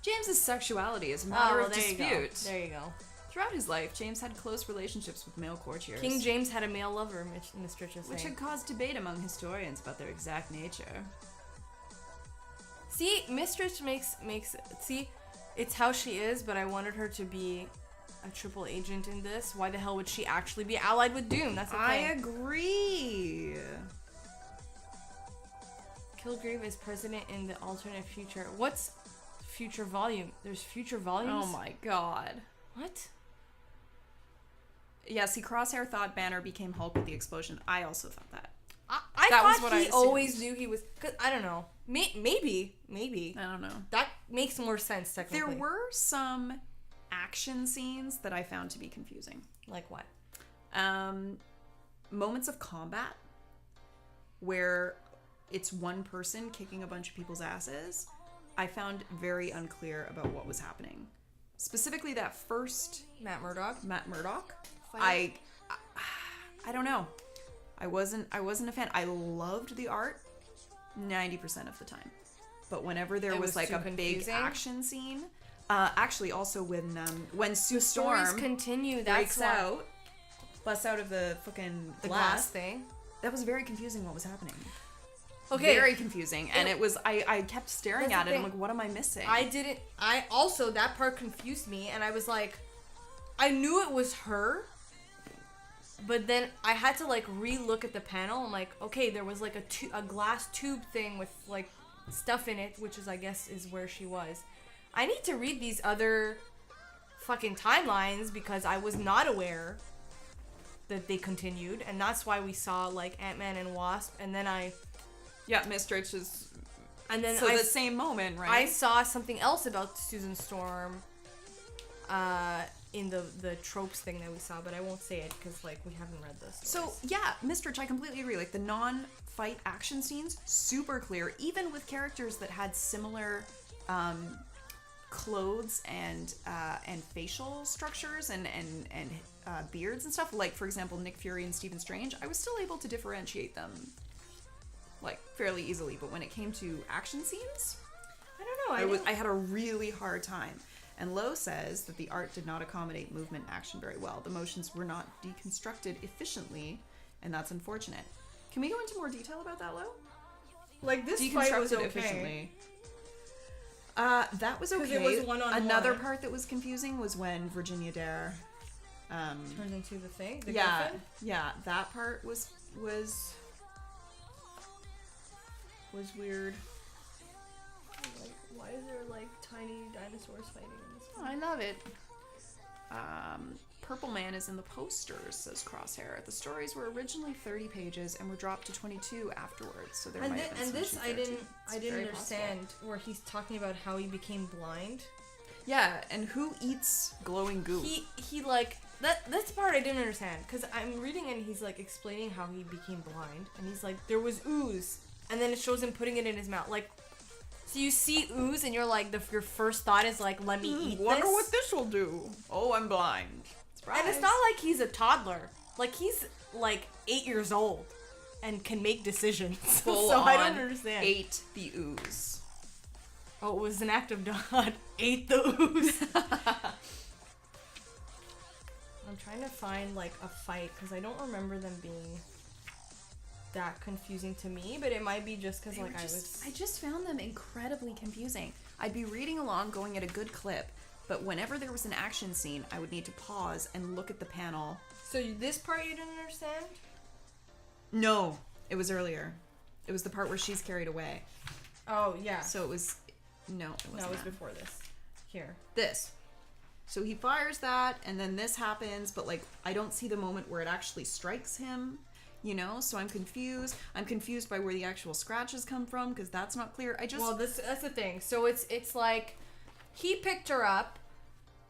James's sexuality is matter of
there you go.
dispute.
There you go.
Throughout his life, James had close relationships with male courtiers,
King James had a male lover, Miss Rich is
which
saying.
had caused debate among historians about their exact nature.
See, Mistress makes see, it's how she is, but I wanted her to be a triple agent in this. Why the hell would she actually be allied with Doom? That's the
I
thing.
agree.
Kilgrave is president in the alternate future. What's future volume? There's future volumes?
Oh my god.
What?
Yeah, see, Crosshair thought Banner became Hulk with the explosion. I also thought that.
I
That was
thought
what I
he
assumed.
always knew he was. Cause I don't know. Maybe.
I don't know.
That makes more sense technically.
There were some action scenes that I found to be confusing.
Like what?
Moments of combat where it's one person kicking a bunch of people's asses, I found very unclear about what was happening. Specifically that first
Matt Murdock.
I don't know. I wasn't a fan. I loved the art 90% of the time. But whenever there
It
was
was
like
too
a big
confusing?
action scene, actually also when Sue
Stories
Storm
continue.
breaks
That's why
out, busts out of the fucking
the glass thing.
That was very confusing what was happening.
Okay.
Very confusing. And it was, I kept staring
That's
at
the
it. I'm
thing.
like, what am I missing?
I also, that part confused me, and I was like, I knew it was her, but then I had to like re-look at the panel. I'm like, okay, there was like a glass tube thing with like stuff in it, which is, I guess, is where she was. I need to read these other fucking timelines because I was not aware that they continued, and that's why we saw like Ant-Man and Wasp, and then
yeah, Miss Stritch is...
and then
So the same moment, right?
I saw something else about Susan Storm in the tropes thing that we saw, but I won't say it because like we haven't read this.
So yeah, Miss Stritch, I completely agree. Like the non-fight action scenes, super clear, even with characters that had similar clothes and facial structures and beards and stuff. Like for example, Nick Fury and Stephen Strange, I was still able to differentiate them like fairly easily. But when it came to action scenes,
I don't know.
I had a really hard time. And Lowe says that the art did not accommodate movement and action very well. The motions were not deconstructed efficiently, and that's unfortunate. Can we go into more detail about that, Lowe?
Like, this fight was
deconstructed
okay.
efficiently. That was
'Cause
okay.
it was one-on-one.
Another part that was confusing was when Virginia Dare
Turns into the thing? The
yeah,
griffin?
yeah, that part was weird.
Like, why is there, like, tiny dinosaurs fighting in this
Oh, I love it. Purple Man is in the posters, says Crosshair. The stories were originally 30 pages and were dropped to 22 afterwards, so there might have been some
this
issues
I
there,
didn't
too. It's
I didn't
very
understand
possible.
where he's talking about how he became blind.
Yeah, and who eats glowing goo?
He like that's the part I didn't understand because I'm reading and he's like explaining how he became blind and he's like there was ooze and then it shows him putting it in his mouth like so you see ooze and you're like your first thought is like let me eat
Wonder
this.
what this will do. Oh, I'm blind. Surprise.
And it's not like he's a toddler. Like he's like 8 years old and can make decisions.
Full
so
on
I don't understand.
ate the ooze.
Oh, it was an act of God. Ate the ooze. I'm trying to find like a fight because I don't remember them being that confusing to me, but it might be just because like
I just found them incredibly confusing. I'd be reading along going at a good clip, but whenever there was an action scene, I would need to pause and look at the panel.
So this part you didn't understand?
No, it was earlier. It was the part where she's carried away.
Oh yeah.
So it was no, it wasn't.
No, it was
that.
before this. Here.
This. So he fires that, and then this happens, but like I don't see the moment where it actually strikes him. You know, so I'm confused. I'm confused by where the actual scratches come from because that's not clear.
Well, that's the thing. So it's like he picked her up.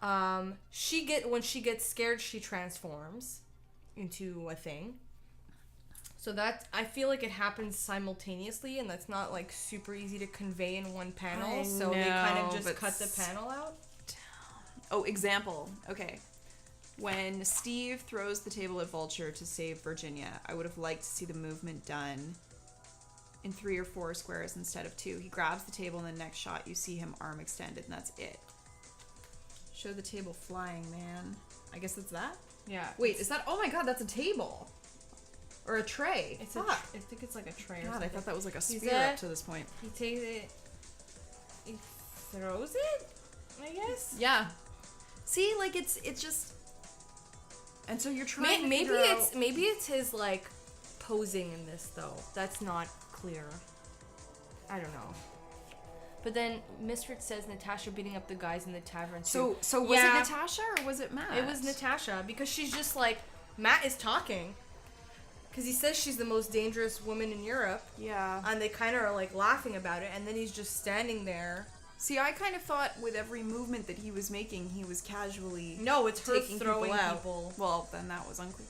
When she gets scared, she transforms into a thing. So that I feel like it happens simultaneously, and that's not like super easy to convey in one panel. So they kind of just cut the panel out.
Oh, example. Okay. When Steve throws the table at Vulture to save Virginia, I would have liked to see the movement done in 3 or 4 squares instead of 2. He grabs the table, and the next shot you see him arm extended, and that's it. Show the table flying, man. I guess that's that?
Yeah.
Wait, is that... Oh my god, that's a table. Or a tray.
It's
Fuck.
I think it's like a tray. Or
God,
something.
I thought that was like a
He's
spear up to this point.
He takes it. He throws it. I guess.
Yeah. See, like it's just... And so you're trying to
Maybe
figure out...
it's his like posing in this though. That's not clear. I don't know. But then Mistred says Natasha beating up the guys in the tavern too.
So was it Natasha or was it Matt?
It was Natasha because she's just like Matt is talking. Because he says she's the most dangerous woman in Europe.
Yeah.
And they kind of are like laughing about it. And then he's just standing there.
See, I kind of thought with every movement that he was making, he was casually
No, it's her
taking
throwing
people out.
people.
Well, then that was unclear.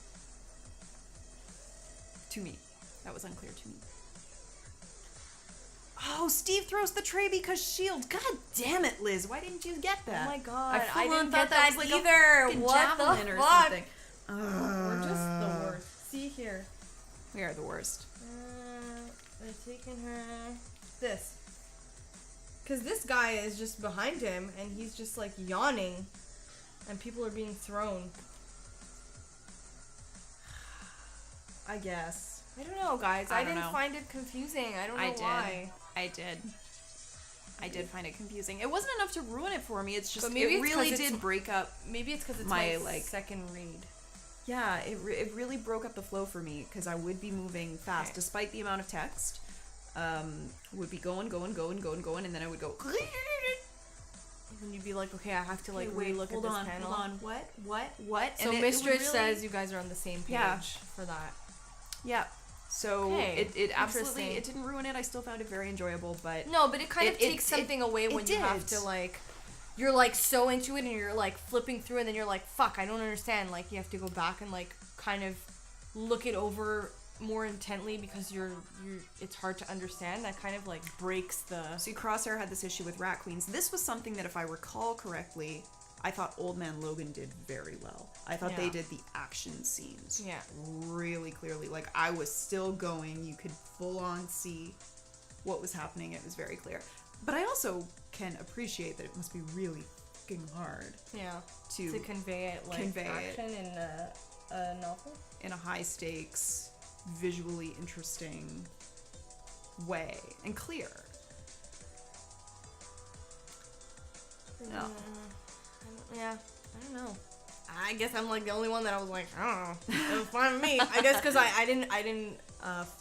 To me. That was unclear to me. Oh, Steve throws the tray because shield. God damn it, Liz. Why didn't you get that?
Oh my god.
I
I
full-on
didn't
thought
get that
was like
either.
a fucking
What the
javelin or
fuck?
something.
We're just the worst. See here.
We are the worst.
They're taking her. This. Because this guy is just behind him and he's just like yawning. And people are being thrown.
I guess.
I don't know, guys.
I
I
don't
didn't
know.
find it confusing. I don't know why.
I did find it confusing. It wasn't enough to ruin it for me. It's just
But maybe
it
it's 'cause
really
it's-
did break up.
Maybe it's because it's
My,
my
like-
second read.
Yeah, it really broke up the flow for me because I would be moving fast
Okay.
despite the amount of text. Would be going, and then I would go.
And you'd be like, okay, I have to like
Okay, wait,
re-look at
hold
this
on,
panel.
hold on. What?
So
And
Mistress
it would
says you guys are on the same page
Yeah.
for that.
Yeah. So
Okay,
it absolutely
interesting.
it didn't ruin it. I still found it very enjoyable, but
No, but it kind of
It-
takes
it-
something away when
it
you have
did.
to like, you're like so into it and you're like flipping through and then you're like, fuck, I don't understand. Like you have to go back and like kind of look it over more intently because you're it's hard to understand. That kind of like breaks the.
See, Crosshair had this issue with Rat Queens. This was something that, if I recall correctly, I thought Old Man Logan did very well. I thought they
Yeah.
did the action scenes
Yeah.
really clearly. Like, I was still going. You could full on see what was happening. It was very clear. But I also can appreciate that it must be really fucking hard
Yeah.
to
To convey it like
convey it.
action in a novel.
in a high stakes, visually interesting, way and clear. No.
Yeah, I don't know. I guess I'm like the only one that I was like, I don't know. It was fine with me. I guess because I didn't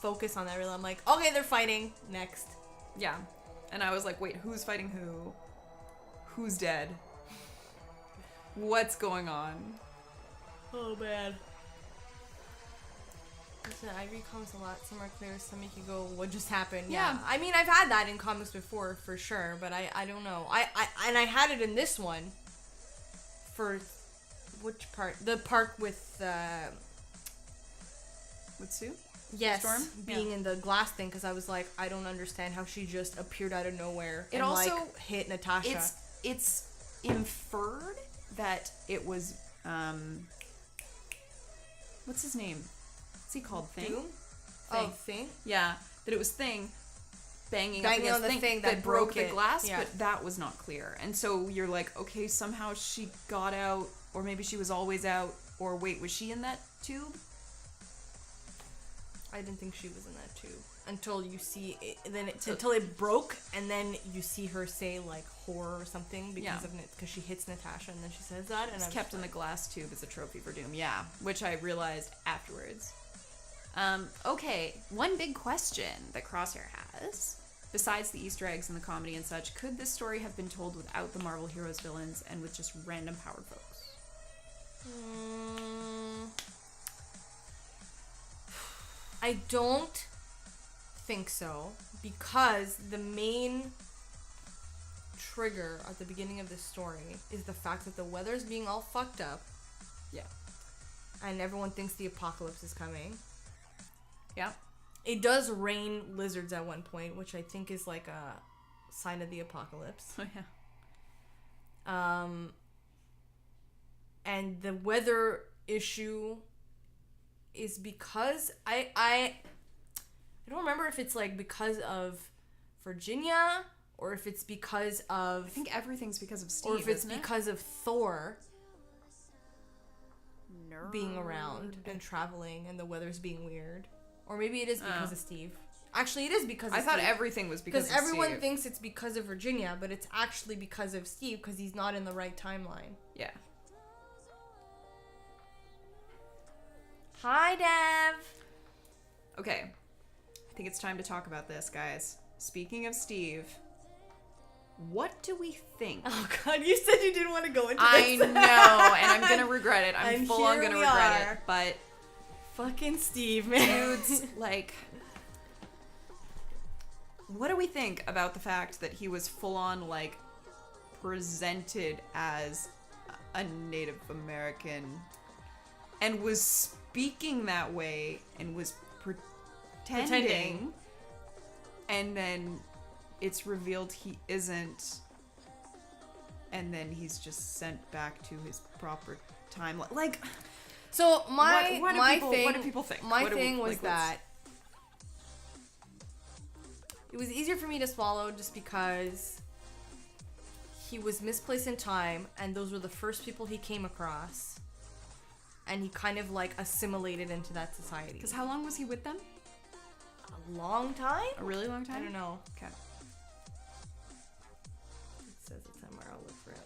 focus on that really. I'm like, okay, they're fighting. Next.
Yeah. And I was like, wait, who's fighting who? Who's dead? What's going on?
Oh, man. Listen, I read comics a lot. Some are clear, some make you go, what just happened?
Yeah.
I mean, I've had that in comics before, for sure, but I don't know. And I had it in this one. For which part? The part with
Sue?
yes,
Storm?
being
Yeah.
in the glass thing, because I was like, I don't understand how she just appeared out of nowhere
It
and
also-
like hit Natasha.
It's inferred that it was what's his name? What's he called? Thing?
Doom?
Thing.
Oh, Thing?
Yeah, that it was Thing banging
Banging
up
on the
against
thing that broke
the
it.
glass,
Yeah.
but that was not clear. And so you're like, okay, somehow she got out, or maybe she was always out, or wait, was she in that tube?
I didn't think she was in that tube until you see it, until it broke, and then you see her say like horror or something because because she hits Natasha, and then she says that, and
It's
I'm
kept
just
in the
like,
glass tube as a trophy for Doom, yeah, which I realized afterwards. Okay, one big question that Crosshair has, besides the Easter eggs and the comedy and such, could this story have been told without the Marvel heroes villains and with just random powered folks?
I don't think so, because the main trigger at the beginning of this story is the fact that the weather's being all fucked up.
Yeah.
And everyone thinks the apocalypse is coming.
Yeah.
It does rain lizards at one point, which I think is like a sign of the apocalypse.
Oh, yeah.
And the weather issue is because I don't remember if it's like because of Virginia or if it's because of
I think everything's because of Steve,
or if it's
isn't it?
because of Thor
Nerd.
being around and traveling and the weather's being weird. Or maybe it is because of Steve. Actually, it is because of
I thought
Steve.
everything was because of
everyone
Steve.
thinks it's because of Virginia, but it's actually because of Steve because he's not in the right timeline.
Yeah.
Hi, Dev.
Okay. I think it's time to talk about this, guys. Speaking of Steve, what do we think?
Oh God, you said you didn't want to go into
I
this.
know, and I'm gonna regret it. I'm
And
full on
here
gonna
we
regret
are.
it. But
Fucking Steve, man.
dudes, like, what do we think about the fact that he was full on like presented as a Native American and was speaking that way and was pretending. And then it's revealed he isn't, and then he's just sent back to his proper timeline. Like,
So
what do
thing,
people think?
My
What do we-
thing was
like,
that it was easier for me to swallow just because he was misplaced in time, and those were the first people he came across, and he kind of like assimilated into that society.
Because how long was he with them?
A long time?
A really long time?
I don't know.
Okay.
It says it somewhere. I'll look for it.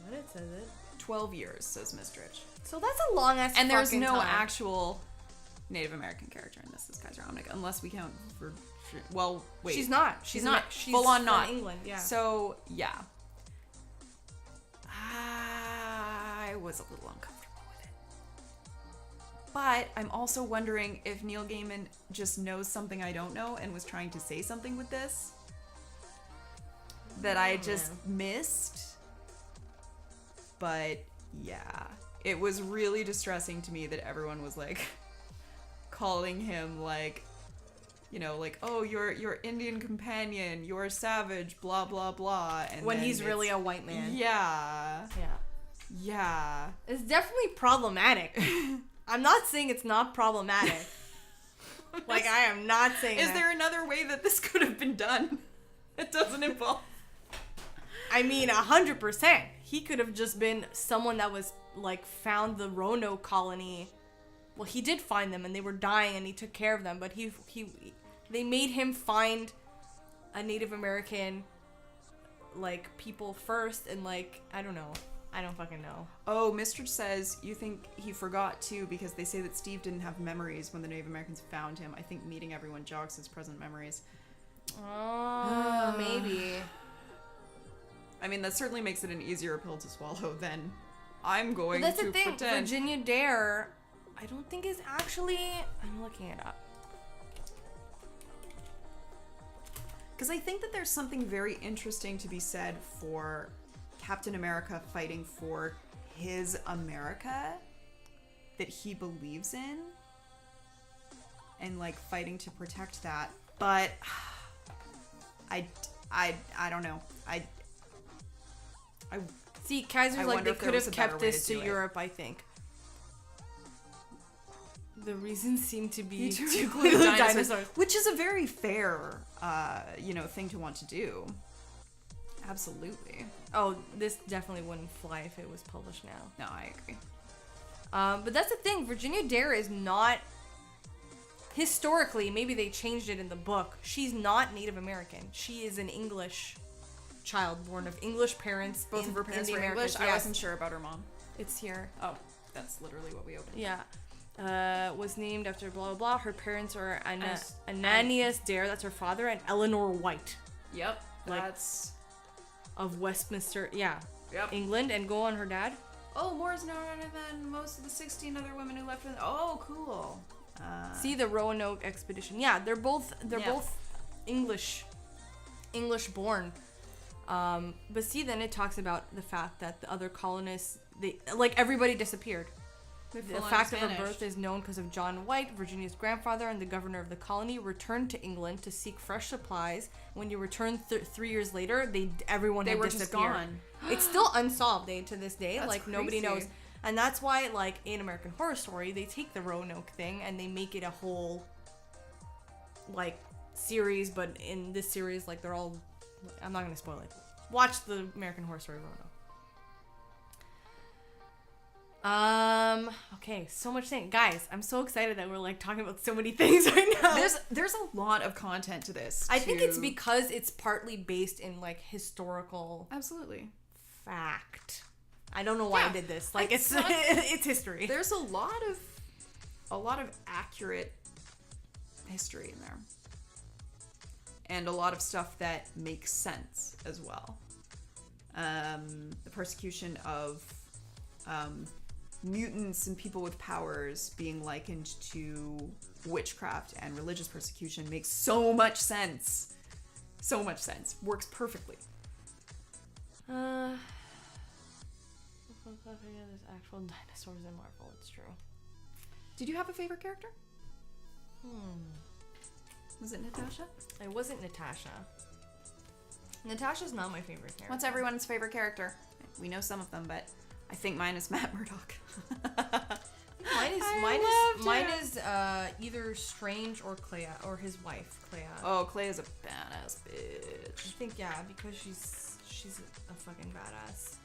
What it says it.
12 years, says Mistrich.
So that's a long ass.
And there's
fucking
no
time.
actual Native American character in this Kaiser Omnic, unless we count for. Well, wait.
She's not.
She's not.
She's
Full on
from
not.
England. Yeah.
So, yeah. I was a little uncomfortable with it. But I'm also wondering if Neil Gaiman just knows something I don't know and was trying to say something with this that I just missed. But yeah, it was really distressing to me that everyone was like calling him like, you know, like, oh, your Indian companion, you're a savage, blah blah blah. And
when
then
he's really a white man.
Yeah. Yeah.
It's definitely problematic. I'm not saying it's not problematic. Like, I am not saying
Is
that.
there another way that this could have been done? It doesn't involve.
I mean, 100%. He could have just been someone that was like found the Roanoke colony. Well, he did find them, and they were dying, and he took care of them. But they made him find a Native American, like, people first, and like, I don't know. I don't fucking know.
Oh, Mr. says you think he forgot too because they say that Steve didn't have memories when the Native Americans found him. I think meeting everyone jogs his present memories.
Oh, maybe.
I mean, that certainly makes it an easier pill to swallow than I'm going
That's
to
the thing.
pretend.
Virginia Dare, I don't think is actually. I'm looking it up.
Because I think that there's something very interesting to be said for Captain America fighting for his America that he believes in and like fighting to protect that. But I don't know. I
See, Kaiser's
I
like,
wonder
they
if there
could
was
have
a better
kept
way
this
to
to
do it.
Europe, I think. The reasons seem to be
to
to
include
include
dinosaurs, which is a very fair, thing to want to do. Absolutely.
Oh, this definitely wouldn't fly if it was published now.
No, I agree.
But that's the thing. Virginia Dare is not... Historically, maybe they changed it in the book. She's not Native American. She is an English child born of English parents.
Both of her parents
in
were
the
English.
Americas.
I
Yes.
wasn't sure about her mom.
It's here.
Oh, that's literally what we opened.
Yeah. Was named after blah blah blah. Her parents are
As-
Ananias Dare, that's her father, and Eleanor White
Yep.
Like-
That's.
of Westminster,
Yep.
England. And go on, her dad.
Oh, more is known than most of the 16 other women who left with. Oh, cool.
See, the Roanoke expedition. Yeah, they're both
Yeah.
both English born. But see, then it talks about the fact that the other colonists, everybody disappeared. The fact of her birth is known because of John White, Virginia's grandfather, and the governor of the colony returned to England to seek fresh supplies. When you return 3 years later, everyone
They
had
were just
disappeared.
gone.
It's still unsolved to this day.
That's
like nobody
crazy.
knows, and that's why in American Horror Story they take the Roanoke thing and they make it a whole series. But in this series, they're all. I'm not gonna spoil it. Watch the American Horror Story Roanoke. Okay, so much thing. Guys, I'm so excited that we're talking about so many things right now.
There's a lot of content to this.
I think it's because it's partly based in historical
Absolutely.
fact. I don't know why I did this. It's
not-
it's history.
There's a lot of accurate history in there. And a lot of stuff that makes sense as well. The persecution of mutants and people with powers being likened to witchcraft and religious persecution makes so much sense. So much sense. Works perfectly.
There's actual dinosaurs in Marvel. It's true.
Did you have a favorite character? Was it Natasha?
It wasn't Natasha. Natasha's not my favorite character.
What's everyone's favorite character? We know some of them, but I think mine is Matt Murdock.
Mine is either Strange or Clea, or his wife, Clea.
Oh, Clay is a badass bitch.
I think because she's a fucking badass.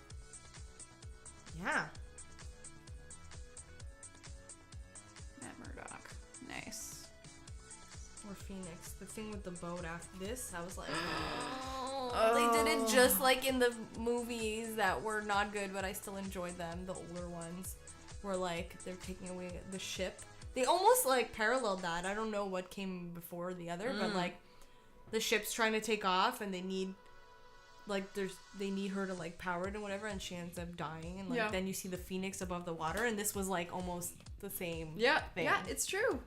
Yeah.
Matt Murdock. Nice.
Or Phoenix. The thing with the boat after this, I was like, oh. They did it just like in the movies that were not good, but I still enjoyed them. The older ones, where they're taking away the ship. They almost paralleled that. I don't know what came before the other, but the ship's trying to take off, and they need they need her to power it and whatever, and she ends up dying, and then you see the Phoenix above the water, and this was almost the same. thing.
Yeah, it's true.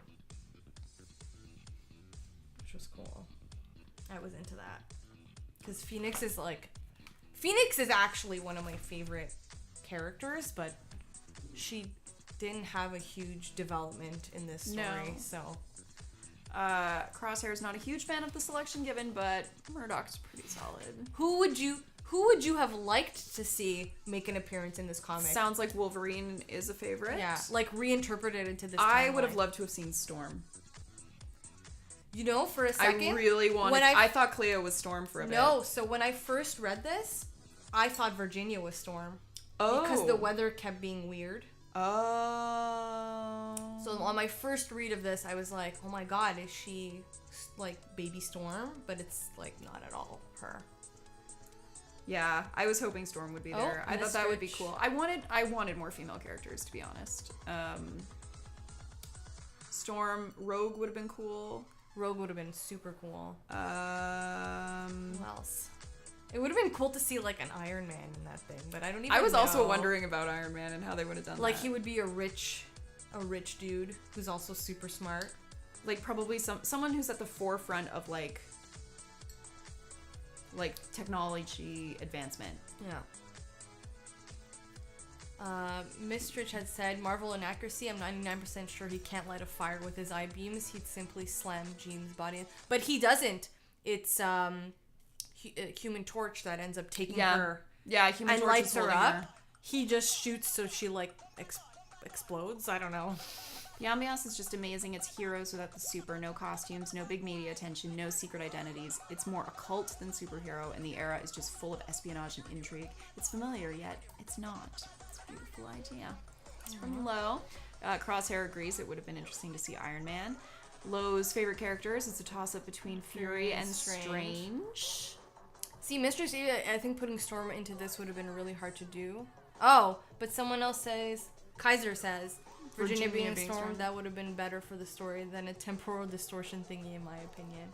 Which was cool. I was into that. Because Phoenix is actually one of my favorite characters, but she didn't have a huge development in this story,
No.
so.
Crosshair's not a huge fan of the selection given, but Murdock's pretty solid.
Who would you have liked to see make an appearance in this comic?
Sounds like Wolverine is a favorite.
Yeah, reinterpreted into this
I would have
timeline.
loved to have seen Storm.
For a second.
I really wanted.
when
I thought Cleo was Storm for a bit.
No, so when I first read this, I thought Virginia was Storm.
Oh.
Because the weather kept being weird.
Oh.
So on my first read of this, I was like, oh my god, is she like Baby Storm? But it's like not at all her.
Yeah, I was hoping Storm would be there. I thought that would be
Mistrich.
cool. I wanted more female characters, to be honest. Storm, Rogue would have been cool.
Rogue would have been super cool. Who
Um,
else? It would have been cool to see like an Iron Man in that thing, but I don't even
I was also
know.
wondering about Iron Man and how they would have done
Like
that.
he would be a rich dude who's also super smart.
Like probably someone who's at the forefront of like technology advancement.
Yeah. Mistrich had said, Marvel inaccuracy, I'm 99% sure he can't light a fire with his eye beams. He'd simply slam Jean's body in. But he doesn't. It's Human Torch that ends up taking her
Yeah, Human
and
Torch
lights
is
her
holding
up.
her.
He just shoots so she like explodes. I don't know.
The ambiance is just amazing. It's heroes without the super, no costumes, no big media attention, no secret identities. It's more occult than superhero, and the era is just full of espionage and intrigue. It's familiar, yet it's not. It's a beautiful idea. It's from Lowe. Crosshair agrees it would have been interesting to see Iron Man. Lowe's favorite characters, it's a toss-up between Fury and Strange.
See, Mistress, I think putting Storm into this would have been really hard to do. Oh, but someone else says, Kaiser says, Virginia being Storm, that would have been better for the story than a temporal distortion thingy, in my opinion.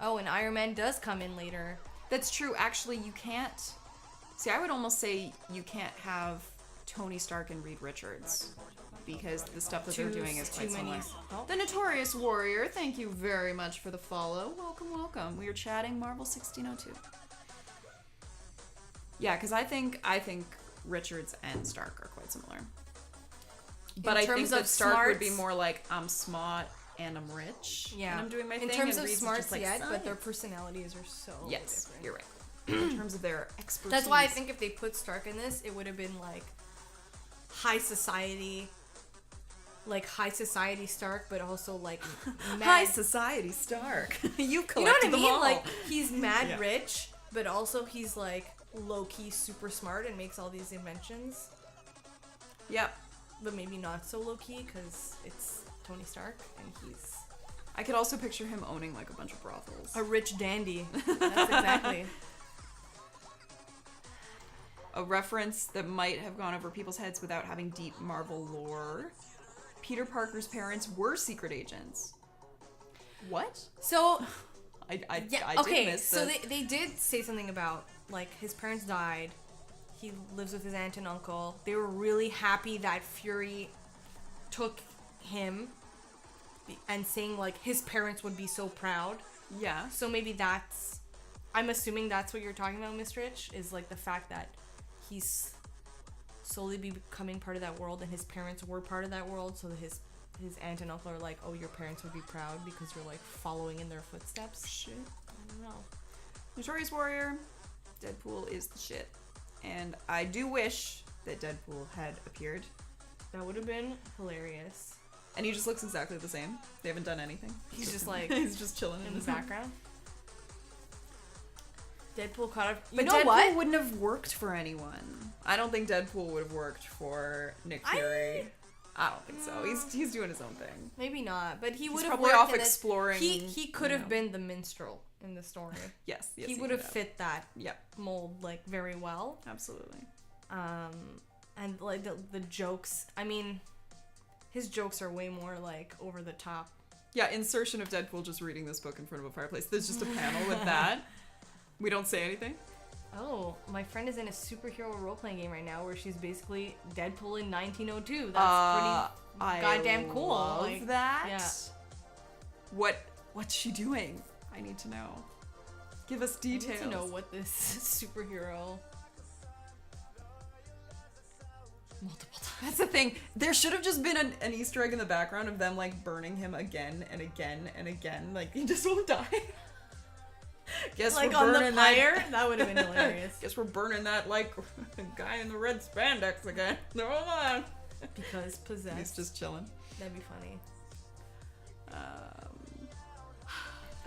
Oh, and Iron Man does come in later.
That's true. Actually, you can't... See, I would almost say you can't have Tony Stark and Reed Richards, because the stuff that they're doing is quite similar.
Oh.
The Notorious Warrior, thank you very much for the follow. Welcome, welcome. We are chatting Marvel 1602. Yeah, because I think Richards and Stark are quite similar. But I think that Stark would be more like, I'm smart and I'm rich.
Yeah.
And I'm doing my thing.
In terms
and
of
Reed's
smarts,
just like,
yet, but their
science.
personalities are so
Yes,
different.
you're right. In terms of their expertise.
That's why I think if they put Stark in this, it would have been like high society Stark, but also like mad.
High society Stark. You
You know what I
them
mean?
all.
Like he's mad
Yeah.
rich, but also he's like low key super smart and makes all these inventions,
Yep.
but maybe not so low key because it's Tony Stark and he's
I could also picture him owning like a bunch of brothels.
a rich dandy. That's exactly.
A reference that might have gone over people's heads without having deep Marvel lore. Peter Parker's parents were secret agents. What?
So
I
yeah,
did
okay.
miss
So
this.
they did say something about like his parents died. He lives with his aunt and uncle. They were really happy that Fury took him, and saying like his parents would be so proud.
Yeah.
So maybe that's, I'm assuming that's what you're talking about, Miss Rich, is like the fact that he's slowly becoming part of that world, and his parents were part of that world. So his aunt and uncle are like, oh, your parents would be proud because you're like following in their footsteps.
Shit.
I don't know.
Notorious Warrior. Deadpool is the shit. And I do wish that Deadpool had appeared.
That would have been hilarious.
And he just looks exactly the same. They haven't done anything.
He's just like
He's just chilling
in the
his room.
background. Deadpool caught up.
But
You know
Deadpool
what?
wouldn't have worked for anyone. I don't think Deadpool would have worked for Nick Fury. I don't think so. He's doing his own thing.
Maybe not, but he
He's
would have
probably
worked
off
in this-
exploring.
He could
you
have
know.
been the minstrel in the story.
Yes.
He would have fit that
Yep.
mold like very well.
Absolutely.
And like the jokes. I mean, his jokes are way more like over the top.
Yeah, insertion of Deadpool just reading this book in front of a fireplace. There's just a panel with that. We don't say anything.
Oh, my friend is in a superhero role-playing game right now where she's basically Deadpool in 1902. That's pretty goddamn cool.
Love
Like,
that.
yeah.
What's she doing? I need to know. Give us
I need
details.
to know what this superhero. Multiple times.
That's the thing. There should have just been an Easter egg in the background of them like burning him again and again and again. Like he just won't die. Guess
Like
we're
on the
burning
pyre? That would have been hilarious.
Guess we're burning that like guy in the red spandex again. No, hold on.
Because possessed.
He's just chilling.
That'd be funny.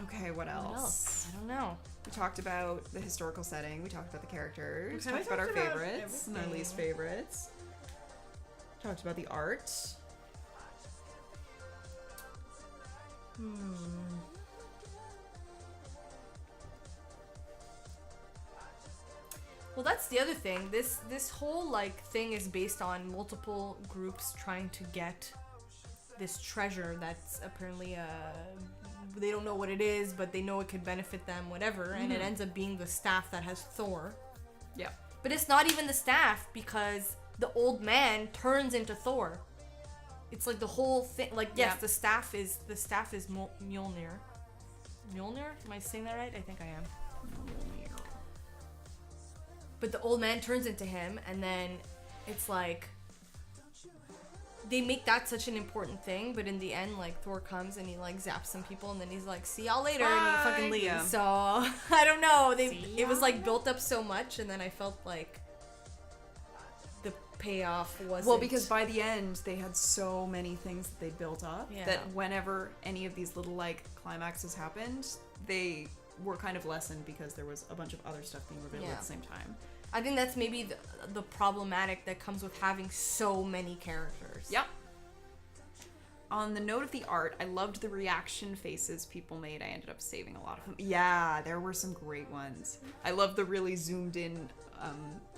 Okay, what else?
What else? I don't know.
We talked about the historical setting. We talked about the characters.
Okay,
Talked about our
we talked about
favorites and our
everything.
least favorites. Talked about the art.
Well, that's the other thing. This whole like thing is based on multiple groups trying to get this treasure that's apparently they don't know what it is, but they know it could benefit them, whatever, and it ends up being the staff that has Thor.
Yeah.
But it's not even the staff because the old man turns into Thor. It's like the whole thing. Like yes,
Yeah.
the staff is Mjolnir. Mjolnir? Am I saying that right? I think I am. But the old man turns into him, and then it's like they make that such an important thing, but in the end, like Thor comes and he like zaps some people, and then he's like, "See y'all later," and he fucking leaves.
Yeah.
So I don't know.
See
It was
y'all
like built up so much, and then I felt like the payoff wasn't.
Well, because by the end, they had so many things that they built up
Yeah.
that whenever any of these little like climaxes happened, they were kind of lessened because there was a bunch of other stuff being revealed
Yeah.
at the same time.
I think that's maybe the problematic that comes with having so many characters.
Yep. On the note of the art, I loved the reaction faces people made. I ended up saving a lot of them. Yeah, there were some great ones. I love the really zoomed in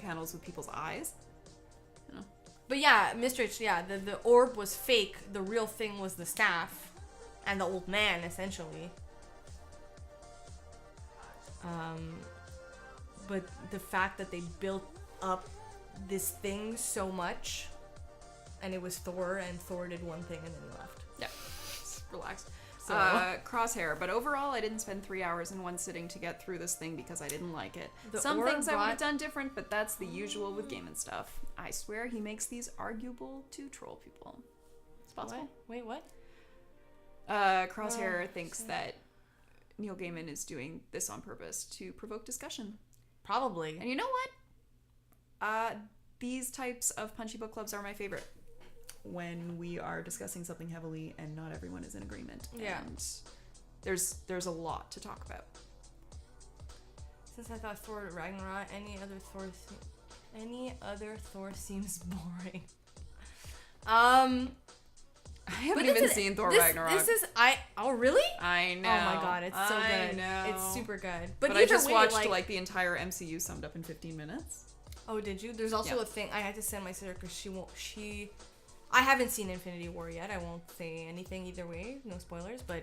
panels with people's eyes.
But yeah, Mistrich, yeah, the orb was fake. The real thing was the staff and the old man, essentially. But the fact that they built up this thing so much, and it was Thor, and Thor did one thing and then he left.
Yeah. Relax.
So
Crosshair, but overall I didn't spend 3 hours in one sitting to get through this thing because I didn't like it.
The
Some
orb
things I would have
brought-
done different, but that's the usual with game and stuff. I swear he makes these arguable to troll people. It's possible.
What? Wait, what?
Crosshair thinks that Neil Gaiman is doing this on purpose to provoke discussion.
Probably.
And you know what? These types of punchy book clubs are my favorite. When we are discussing something heavily and not everyone is in agreement.
Yeah.
And there's a lot to talk about.
Since I thought Thor Ragnarok, any other Thor seems boring.
I haven't
But
even seen Thor Ragnarok.
This is oh really?
I know.
Oh my god, it's so
I
good.
know.
It's super good.
But
either
I just
way,
watched like the entire MCU summed up in 15 minutes.
Oh, did you? There's also
Yeah.
a thing I had to send my sister because I haven't seen Infinity War yet. I won't say anything either way, no spoilers, but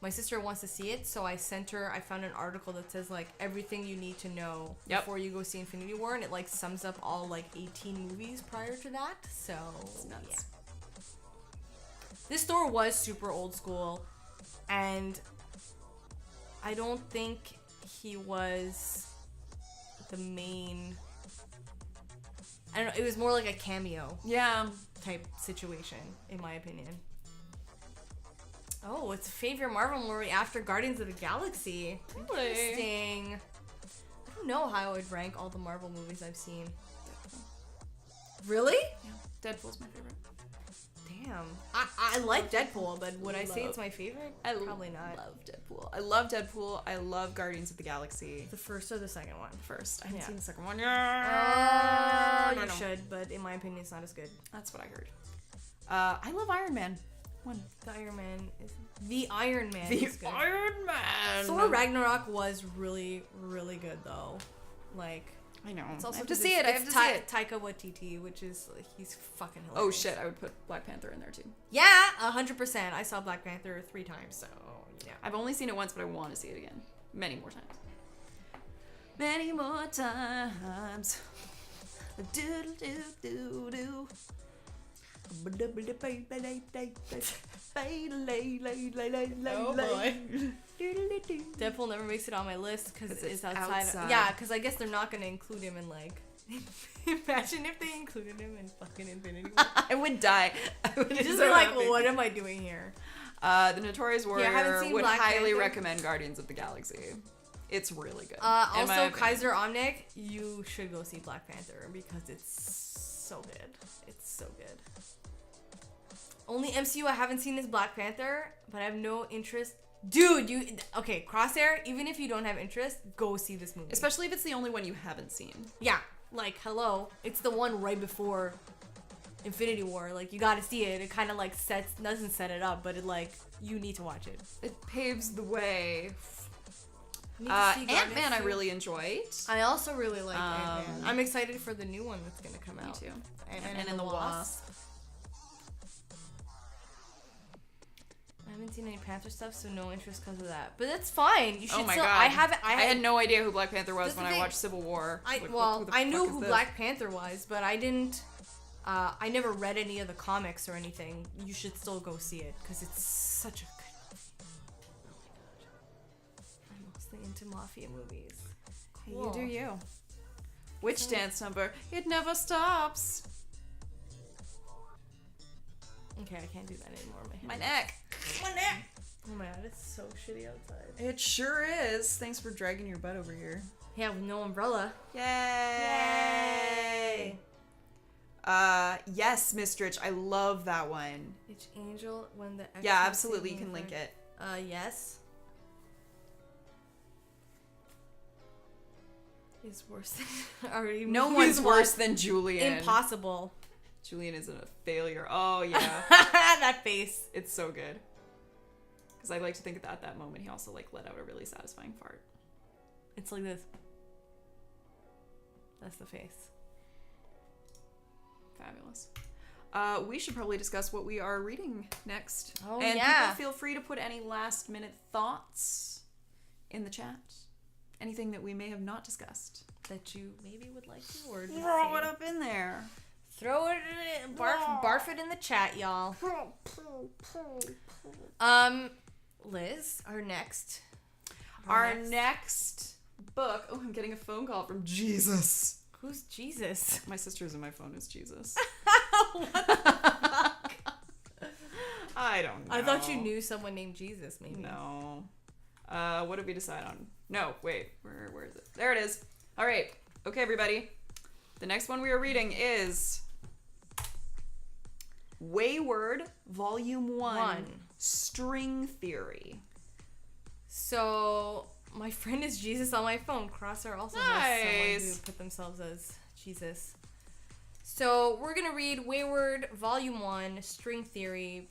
my sister wants to see it, so I sent her. I found an article that says like everything you need to know before you go see Infinity War, and it like sums up all like 18 movies prior to that. So
It's nuts.
yeah. This Thor was super old school, and I don't think he was the main. I don't know. It was more like a cameo
Yeah.
type situation, in my opinion. Oh, it's a favorite Marvel movie after Guardians of the Galaxy.
Really?
Interesting. I don't know how I would rank all the Marvel movies I've seen. Really?
Yeah. Deadpool's my favorite.
Damn. I like Deadpool, but would I say it's my favorite?
I
Probably not.
love Deadpool. I love Deadpool. I love Guardians of the Galaxy.
The first or the second one?
First. I haven't
Yeah.
seen the second one.
Oh,
I
you
don't know.
should, but in my opinion, it's not as good.
That's what I heard. I love Iron Man. One.
The Iron Man is good.
Iron Man.
Thor Ragnarok was really, really good though. Like,
I know.
it's also
I have to
'cause
see it. I have to see it.
Taika Waititi, which is he's fucking hilarious.
Oh shit! I would put Black Panther in there too.
Yeah, 100%. I saw Black Panther 3 times, so yeah.
I've only seen it once, but I want to see it again. Many more times. Many more times. Doodle doo doo doo.
Oh boy. Deadpool never makes it on my list because
'Cause
it's
it's
outside.
outside.
Yeah, because I guess they're not gonna include him in like. Imagine if they included him in fucking Infinity War.
I would die. I would
You'd
be
just
so
be like,
happy.
what am I doing here?
The Notorious Warrior
haven't seen
would
Black
highly
Panther?
recommend Guardians of the Galaxy. It's really good. in my
Also,
opinion.
Kaiser Omnic, you should go see Black Panther because it's so good. It's so good. Only MCU I haven't seen is Black Panther, but I have no interest Dude, okay, Crosshair, even if you don't have interest, go see this movie.
Especially if it's the only one you haven't seen.
Yeah, like, hello. It's the one right before Infinity War. Like, you gotta see it. It kind of, like, doesn't set it up, but it, like, you need to watch it.
It paves the way.
Ant-Man
Ant-Man I really enjoyed.
I also really like Ant-Man. I'm excited for the new one that's gonna come out.
Me too.
Ant-Man and the Wasp. I haven't seen any Panther stuff, so no interest because of that. But that's fine. You should
oh my
still.
God.
I
had no idea who Black Panther was
That's
when
the
I
thing.
watched Civil War.
I
the
knew
fuck
who
is this?
Black Panther was, but I didn't. I never read any of the comics or anything. You should still go see it because it's such a good movie. Oh my god. I'm mostly into mafia movies.
Hey,
Cool.
you do you. Which dance number? It never stops.
Okay, I can't do that anymore.
My neck.
My neck. Oh my god, it's so shitty outside.
It sure is. Thanks for dragging your butt over here.
Yeah, with no umbrella.
Yay! Yes, Miss Stritch, I love that one.
It's Angel when the
Yeah, absolutely, you can link it.
Yes. Is worse than already.
No
movies
one's worse than Julian.
Impossible.
Julian isn't a failure. Oh, yeah.
That face.
It's so good. Because I like to think that at that moment he also like let out a really satisfying fart.
It's like this. That's the face.
Fabulous. We should probably discuss what we are reading next.
Oh,
and
yeah.
people feel free to put any last minute thoughts in the chat. Anything that we may have not discussed.
That you maybe would like to or just
Throw
say.
it up in there.
Throw it in, barf it in the chat, y'all. Liz, our next
book. Oh, I'm getting a phone call from Jesus.
Who's Jesus?
My sister's in my phone is Jesus.
What the fuck?
I don't know.
I thought you knew someone named Jesus, maybe.
No. What did we decide on? No, wait. Where is it? There it is. All right. Okay, everybody. The next one we are reading is Wayward, Volume 1, String Theory.
So, my friend is Jesus on my phone. Crosshair also has someone
Nice.
who put themselves as Jesus. So, we're going to read Wayward, Volume 1, String Theory.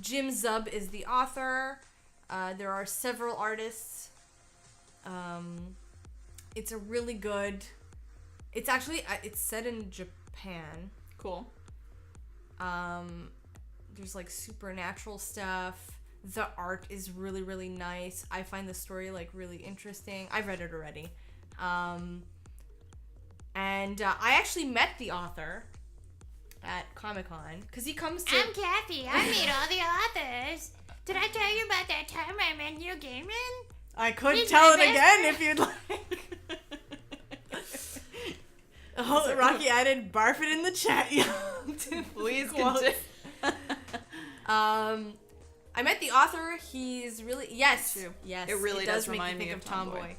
Jim Zub is the author. There are several artists. It's a really good... It's actually... it's set in Japan.
Cool.
There's like supernatural stuff. The art is really, really nice. I find the story like really interesting. I've read it already. And I actually met the author at Comic-Con because he comes to...
I'm Cathy. I meet all the authors. Did I tell you about that time I met Neale Gaiman?
I could
He's
tell
my
it again if you'd like. Oh, Rocky added barf it in the chat.
Please
Quotes.
continue.
I met the author. He's really... Yes.
True.
Yes.
It really does
make
remind
me
me
think
of
Tomboy.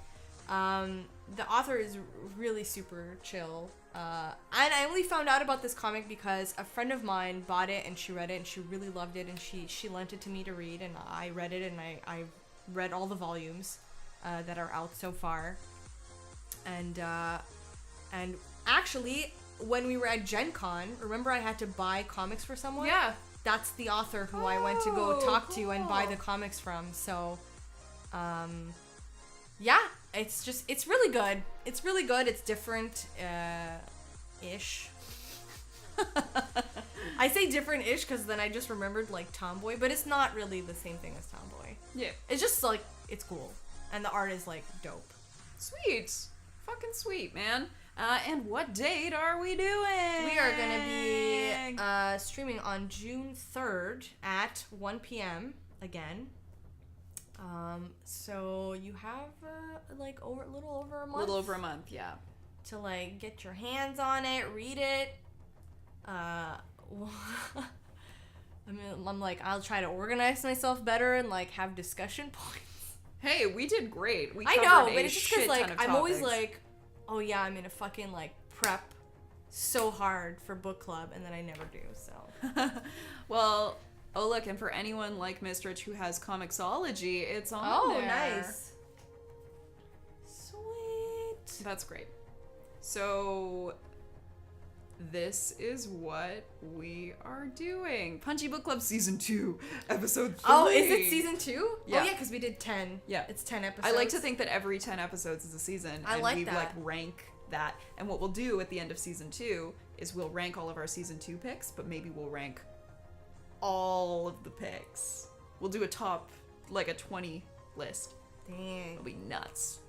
The author is really super chill. And I only found out about this comic because a friend of mine bought it and she read it and she really loved it and she lent it to me to read and I read it and I read all the volumes that are out so far. And actually, when we were at Gen Con, remember I had to buy comics for someone?
Yeah.
That's the author who I went to go talk to and buy the comics from. So, yeah, it's really good. It's really good. It's different, ish. I say different-ish because then I just remembered, like, Tomboy, but it's not really the same thing as Tomboy.
Yeah.
It's just, like, it's cool. And the art is, like, dope.
Sweet. Fucking sweet, man. And what date are we doing?
We are going to be streaming on June 3rd at 1 p.m. again. So you have, like, a little over a month.
A little over a month, yeah.
To, like, get your hands on it, read it. I mean, I'm like, I'll try to organize myself better and, like, have discussion points.
Hey, we did great. We
I
covered
know,
a
but it's just because,
shit
like,
ton of
I'm always
topics.
like, oh yeah, I'm gonna fucking, like, prep so hard for book club, and then I never do, so.
Well, Oh, look, and for anyone like Mistrich who has Comixology, it's on there.
Oh, nice. Sweet.
That's great. So, this is what we are doing. Punchy Book Club Season 2, Episode 3.
Oh, is it Season 2?
Yeah.
Oh, yeah, because we did 10.
Yeah.
It's 10 episodes.
I like to think that every 10 episodes is a season.
I
and
like
we,
that.
rank that. And what we'll do at the end of Season 2 is we'll rank all of our Season 2 picks, but maybe we'll rank all of the picks. We'll do a top, like a 20 list.
Dang.
It'll be nuts.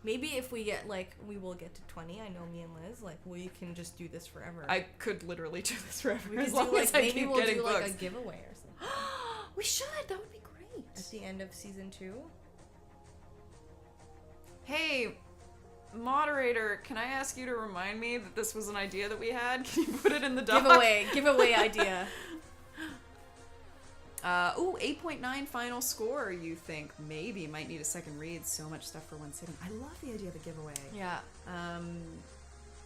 Maybe if we get, we will get to 20. I know me and Liz, we can just do this forever.
I could literally do this forever
we
as
could
long
do,
as I
maybe
keep
we'll
getting
do,
books.
a giveaway or something.
We should. That would be great.
At the end of Season 2.
Hey, moderator, can I ask you to remind me that this was an idea that we had? Can you put it in the doc?
Giveaway idea.
8.9 final score, you think maybe might need a second read. So much stuff for one sitting. I love the idea of a giveaway.
Yeah.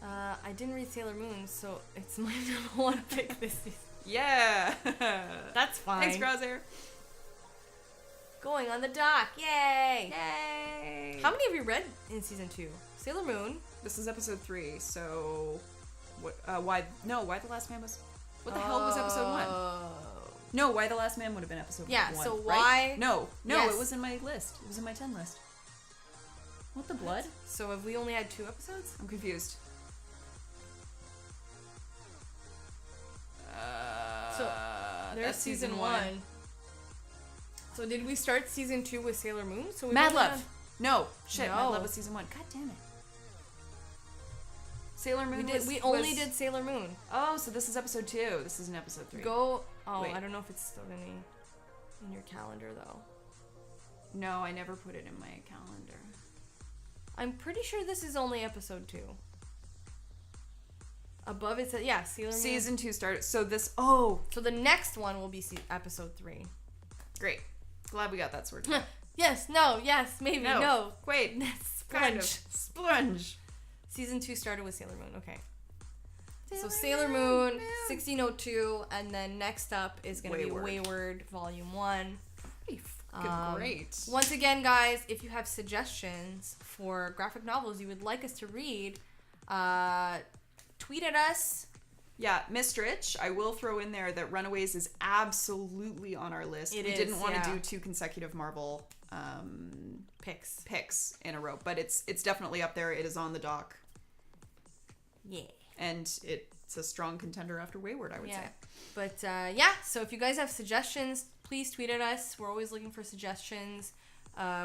I didn't read Sailor Moon, so it's my number one pick this season.
Yeah.
That's fine.
Thanks, Crosshair.
Going on the dock. Yay!
Yay.
How many have you read in Season 2? Sailor Moon.
This is episode 3, so what? Why the Last Man was? What the hell was episode 1? No, Why the Last Man would have been episode 1.
Yeah, so
right?
why...
No,
Yes.
it was in my list. It was in my 10 list. What the blood?
So have we only had 2 episodes?
I'm confused.
So there's
that's
Season 1. So did we start Season 2 with Sailor Moon? So we
Mad
only
Love.
had-
No, shit.
No.
Mad Love was Season 1. God damn it. Sailor Moon.
We only did Sailor Moon.
Oh, so this is episode 2. This isn't episode 3.
Go. Oh,
Wait.
I don't know if it's still in your calendar though.
No, I never put it in my calendar.
I'm pretty sure this is only episode 2. Above it says Sailor Moon.
Season 2 started. So this. Oh,
So the next one will be episode 3.
great. Glad we got that sorted. out.
Yes. No. Yes. Maybe. No.
Wait.
Splunge.
Kind of. Splunge.
Season 2 started with Sailor Moon. Okay. So Sailor Moon, 1602, and then next up is going to be Wayward, Volume 1.
Pretty great.
Once again, guys, if you have suggestions for graphic novels you would like us to read, tweet at us.
Yeah, Mistrich, I will throw in there that Runaways is absolutely on our list. We didn't want to do 2 consecutive Marvel picks in a row, but it's definitely up there. It is on the dock.
Yeah.
And it's a strong contender after Wayward, I would say.
But so if you guys have suggestions, please tweet at us. We're always looking for suggestions,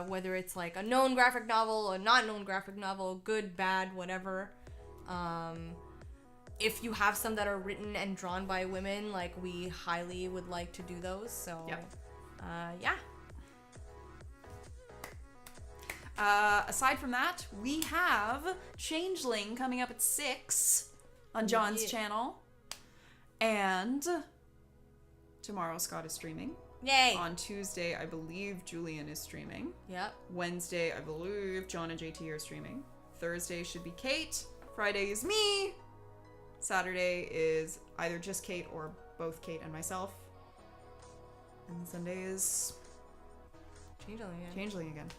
whether it's like a known graphic novel, a not known graphic novel, good, bad, whatever. If you have some that are written and drawn by women, we highly would like to do those. So,
aside from that, we have Changeling coming up at 6 on John's channel. And tomorrow Scott is streaming.
Yay!
On Tuesday, I believe Julian is streaming.
Yep.
Wednesday, I believe John and JT are streaming. Thursday should be Kate. Friday is me. Saturday is either just Kate or both Kate and myself. And Sunday is Changeling again.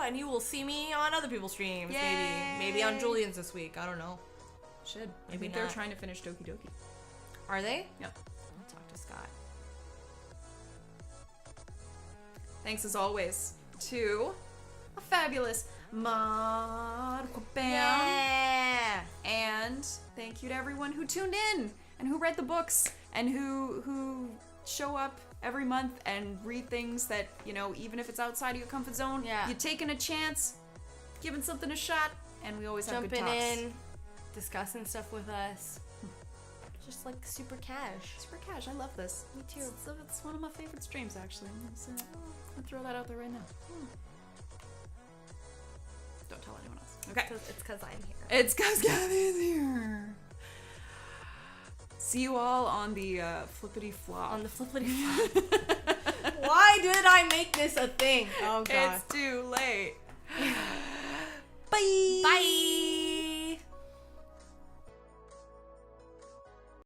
And you will see me on other people's streams.
Yay!
Maybe on Julian's this week. I don't know.
Should. I
Maybe
think they're
not.
trying to finish Doki Doki.
Are they?
Yep.
I'll talk to Scott.
Thanks as always to a fabulous Mah P.O.
Yeah!
And thank you to everyone who tuned in and who read the books and who show up every month and read things that, even if it's outside of your comfort zone, you're taking a chance, giving something a shot, and we always have good
Jumping
talks.
in, discussing stuff with us. Just super cash.
Super cash, I love this.
Me too.
It's one of my favorite streams, actually. I'm gonna throw that out there right now. Don't tell anyone else. Okay.
It's because I'm here.
It's because Cathy's here. See you all on the flippity flop.
On the flippity flop. Why did I make this a thing? Oh, God.
It's too late.
Bye. Bye.